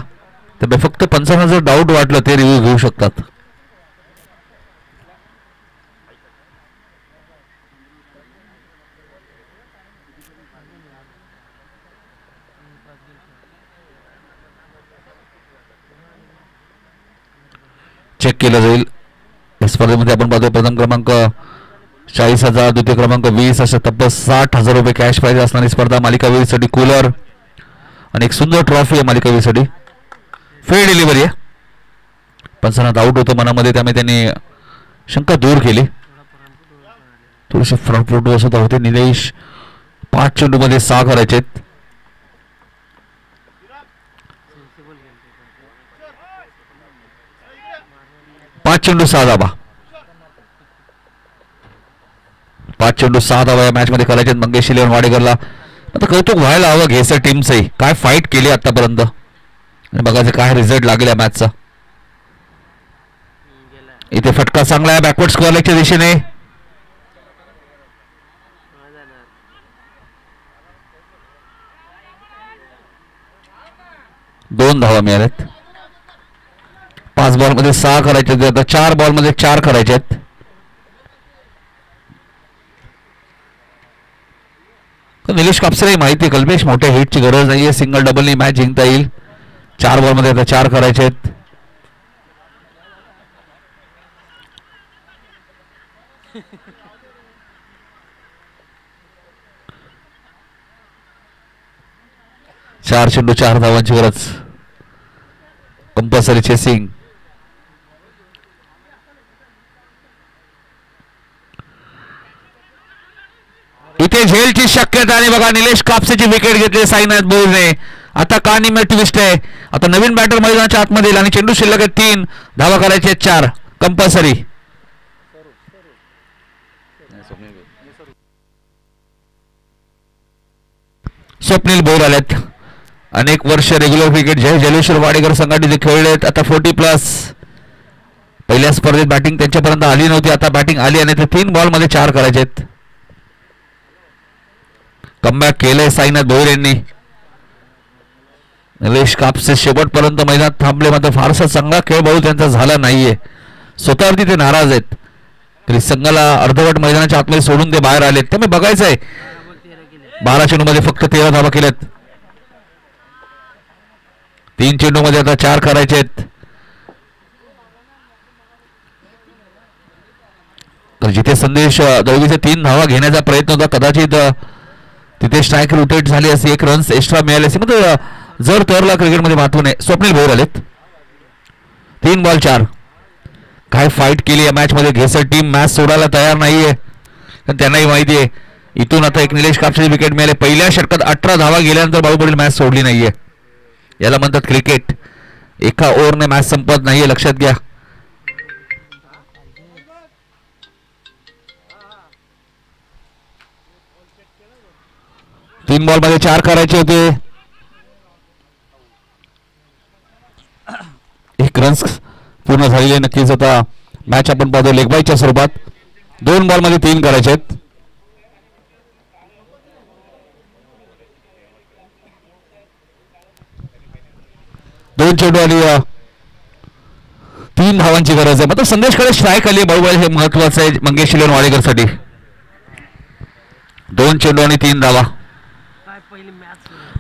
तर फक्त पंचांना जर डाऊट वाटलं ते रिव्ह्यू घेऊ शकतात. चेक केलं जाईल. या स्पर्धेमध्ये आपण पाहतो प्रथम क्रमांक 40,000, द्वितीय क्रमांक 20, अशा तब्बल 60,000 रुपये कॅश प्राइज असणारी स्पर्धा. मालिकावीरसाठी कूलर आणि एक सुंदर ट्रॉफी आहे मालिकावीरसाठी. फेअर डिलिव्हरी आहे. पंचांना डाऊट होतं मनामध्ये, त्यामुळे त्यांनी शंका दूर केली. थोडेसे फ्रंट फूट बसत होते. निलेश 5 चेंडूमध्ये 6 करायचे आहेत. 5 चेंडू 6 धावा. 5 चेंडू 6 धावा या मॅच मध्ये करायचे मंगेश इलेव्हन वाडेकरला. आता कौतुक व्हायला हवं घेसर टीमचंही. काय फाईट केली आतापर्यंत आणि बघायचं काय रिझल्ट लागेल या मॅचचा. इथे फटका चांगला आहे बॅकवर्ड स्क्वेअर लेगच्या दिशेने. दोन धावा मिळाल्यात. 5 बॉल मध्ये 6 करायचे, आता 4 बॉल मध्ये 4 करायचे आहेत. निलेश कापसेला माहिती आहे कल्पेश मोठ्या हिटची गरज नाहीये, सिंगल डबलनी मॅच जिंकता येईल. 4 बॉल मध्ये आता 4 करायचे आहेत. चार चेंडू 4 धावांची गरज. Compulsory chasing. इथे झेलची शक्यता आणि बघा निलेश कापसेची विकेट घेतली साईनाथ बोरने. आता का निम्मे ट्विस्ट आहे. आता नवीन बॅटर मैदानाच्या आतमध्ये आणि चेंडू शिल्लक आहे 3 धावा करायचे 4 कंपल्सरी. स्वप्नील बोर आलेत. अनेक वर्ष रेग्युलर क्रिकेट जय जलेश्वर वाडेकर संघटनेचे खेळलेत. आता 40+. पहिल्या स्पर्धेत बॅटिंग त्यांच्यापर्यंत आली नव्हती, आता बॅटिंग आली आणि ते 3 बॉल मध्ये 4 करायचे आहेत. कमबॅक केलंय साईनाथ भोईर यांनी. निलेश कापसे शेवटपर्यंत मैदानात थांबले, मात्र फारसा चांगला खेळ भाऊ त्यांचा झाला नाहीये. स्वतःवरती ते नाराज आहेत. तरी संघाला अर्धवट मैदानाच्या आतमध्ये सोडून ते बाहेर आलेत. त्यामुळे बघायचं आहे 12 चेंडूमध्ये फक्त 13 धावा केल्यात. 3 चेंडूमध्ये आता 4 करायचे आहेत. तर जिथे संदेश दळवीचे 3 धावा घेण्याचा प्रयत्न होता, कदाचित तिथे स्ट्राईक रोटेट झाली असती, 1 रन्स एक्स्ट्रा मिळाले असते. मग जर तरला क्रिकेटमध्ये महत्व नाही. स्वप्नील भोईर आलेत. 3 बॉल 4. काय फाईट केली या मॅच मध्ये. घेसर टीम मॅच सोडायला तयार नाहीये, पण त्यांनाही माहिती आहे इथून आता एक निलेश कापसेची विकेट मिळाली. पहिल्या षटकात 18 धावा गेल्यानंतर बाळूपडील मॅच सोडली नाहीये. याला म्हणतात क्रिकेट. एका ओव्हरने मॅच संपत नाहीये, लक्षात घ्या. तीन बॉल मध्ये 4 करायचे होते. 1 रन्स पूर्ण झालेले. नक्कीच आता मॅच आपण पाहतो लेगबाईच्या स्वरूपात. 2 बॉल मध्ये 3 करायचे आहेत. दोन चेंडू आणि 3 धावांची गरज आहे. मात्र संदेशकडे स्ट्राईक आली. बाहुबली हे महत्वाचं आहे मंगेश इलेव्हन वाडेकर साठी. 2 चेंडू आणि 3 धावा.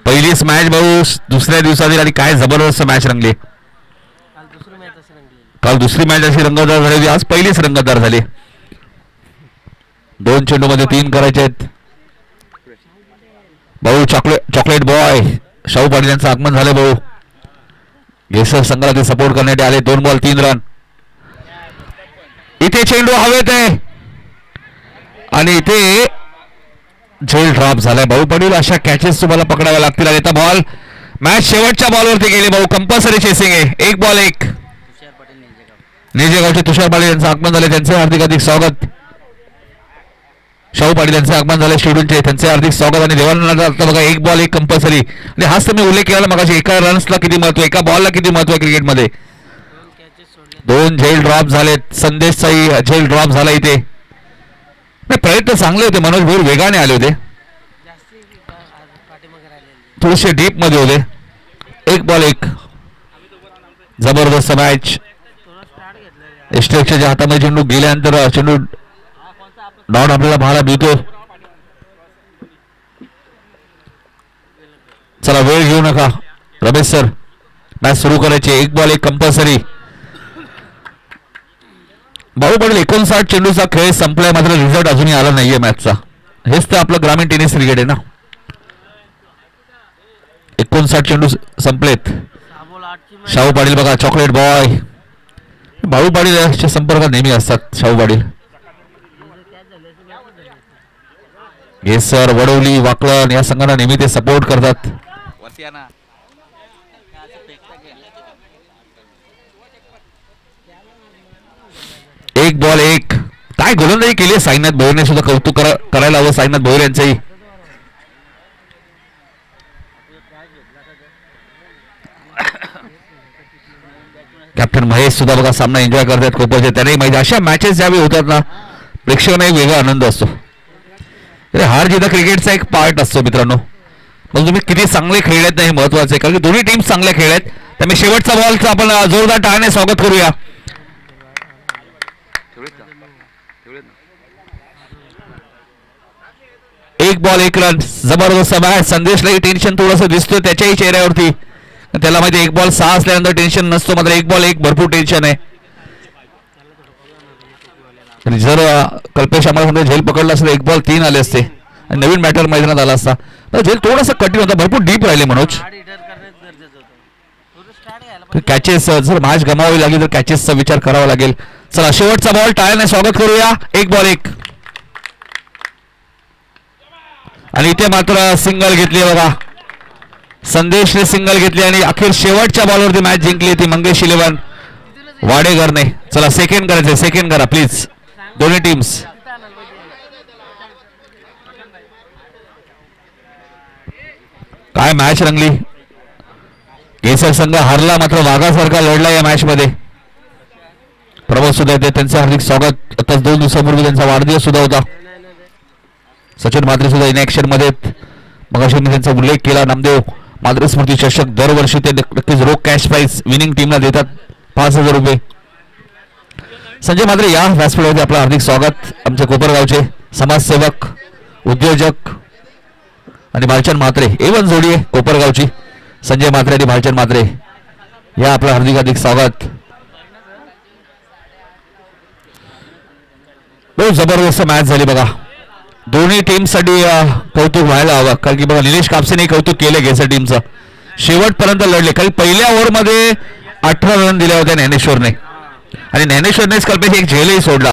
पहिलीच मॅच भाऊ दुसऱ्या दिवसातील आणि काय जबरदस्त मॅच रंगली. काल दुसरी मॅच अशी रंगतदार झाली, आज पहिलीच रंगतदार झाली. 2 चेंडू मध्ये 3 करायचे आहेत. भाऊ चॉकलेट बॉय शाहू पाटील यांचं आगमन झालं. भाऊ घेसर संघाला सपोर्ट करण्यासाठी आले. 2 बॉल 3 रन. इथे चेंडू हवेत आहे आणि इथे झेल ड्रॉप झालाय. भाऊ पाटील अशा कॅचेस तुम्हाला पकडाव्या लागतील. आणि आता बॉल मॅच शेवटच्या बॉलवरती गेले. भाऊ कंपल्सरी चेसिंग आहे. 1 बॉल 1. तुषार पाटील निजेगावचे तुषार पाटील यांचं आगमन झाले. त्यांचे हार्दिक स्वागत. शाहू पाटील यांचे आगमन झाले शेड्यूलचे, त्यांचे हार्दिक स्वागत. आणि देवानंद आता बघा 1 बॉल 1 कंपल्सरी. आणि हाच तुम्ही उल्लेख केला मगाशी, एका रन्सला किती महत्व, एका बॉलला किती महत्व आहे क्रिकेटमध्ये. दोन झेल ड्रॉप झालेत. संदेशचाही झेल ड्रॉप झाला इथे. नाही, प्रयत्न चांगले होते. मनोज भोर वेगाने आले होते. जास्ती पाठीमागे राहिलेले. थोडेसे डीप मध्ये होते. 1 बॉल 1. जबरदस्त मॅच. थोडं स्टार्ट घेतलं. एस्ट्रेक्सच्या हातामध्ये चेंडू गेल्यानंतर चेंडू डाऊन आपल्याला पाहायला मिळतो. चला, वेळ घेऊ नका रमेश सर, मॅच सुरू करायची. 1 बॉल 1 कंपल्सरी. भाऊ पाटील 59 चेंडूचा खेळ संपलाय, मात्र रिझल्ट अजूनही आला नाहीये मॅचचा. हेच तर आपलं ग्रामीण टेनिस क्रिकेट आहे ना. 59 चेंडू संपलेत. साबोल 8ची मॅच. शाहू पाटील बघा, चॉकलेट बॉय. भाऊ पाटील याच्या संपर्कात नेहमी असतात शाहू पाटील. कॅच झाली असेल, मॅचच झाली असेल. हे सर, वडवली, वाकलन या संघांना नेहमी ते सपोर्ट करतात. वरती आणा. असं फेकता घ्या. 1 बॉल 1. काय गोलंदाजी केली आहे साईनाथ भोईरने सुद्धा. कौतुक करायला हवं साईनाथ भोईर यांचंही. कॅप्टन महेश सुद्धा बघा सामना एन्जॉय करतात खूपच. त्याने माहिती अशा मॅचेस ज्यावेळी होतात ना, प्रेक्षकांना एक वेगळा आनंद असतो. हार जिथं क्रिकेटचा एक पार्ट असतो मित्रांनो. मग तुम्ही किती चांगले खेळलेत नाही महत्वाचे, कारण की दोन्ही टीम चांगल्या खेळल्यात. त्यामुळे शेवटचा बॉलचं आपण जोरदार टाळ्याने स्वागत करूया. 1 बॉल 1 रन. जबरदस्त मॅच. संदेशलाही टेन्शन थोडंसं दिसतोय त्याच्याही चेहऱ्यावरती. त्याला माहिती 1 बॉल 6 असल्यानंतर टेन्शन नसतो, मात्र 1 बॉल 1 भरपूर टेन्शन आहे. जर कल्पेश आम्हाला समजा झेल पकडला असतं 1 बॉल 3 आले असते आणि नवीन बॅटर मैदानात आला असता. तर झेल थोडासा कठीण होता, भरपूर डीप राहिले मनोज. गाडी हिटर करणं गरजेचं होतं. थोडं स्टार्ट घ्यायला पाहिजे. कॅचेस जर मॅच गमावावी लागेल तर कॅचेसचा विचार करावा लागेल. चला, शेवटचा बॉल टाळ्याने स्वागत करूया. 1 बॉल 1. आणि इथे मात्र सिंगल घेतली बघा. संदेशने सिंगल घेतली आणि अखेर शेवटच्या बॉलवरती मॅच जिंकली ती मंगेश 11 वाडेकरने. चला, सेकंड करायचं. सेकंड करा प्लीज दोन्ही टीम्स. काय मॅच रंगली. केसर संघ हारला, मात्र वाघासारखा लढला या मॅच मध्ये. प्रमोद सुद्धा येते, त्यांचं हार्दिक स्वागत. आताच 2 दिवसापूर्वी त्यांचा वाढदिवस सुद्धा होता. सचिन म्हात्रे सुद्धा इन ऍक्शन मध्ये. मग अशी मी त्यांचा उल्लेख केला. नामदेव मात्रे स्मृती चषक दरवर्षी ते नक्कीच रोख कॅश प्राइज विनिंग टीमला देतात 5,000 रुपये. संजय म्हात्रे या व्यासपीठावरती आपलं हार्दिक स्वागत. आमचे कोपरगावचे समाजसेवक, उद्योजक आणि भालचंद म्हात्रे A1 जोडी आहे कोपरगावची. संजय म्हात्रे आणि भालचंद म्हात्रे या आपलं हार्दिक स्वागत. बहुत जबरदस्त मॅच झाली बघा. दोन्ही टीमसाठी कौतुक व्हायला हवं, कारण की बघा निलेश कापसेने कौतुक केलं घेसर टीमचं. शेवटपर्यंत लढले. काही पहिल्या ओव्हरमध्ये 18 रन दिले होते ज्ञानेश्वरने, आणि ज्ञानेश्वरनेच कल्पेश एक झेलही सोडला.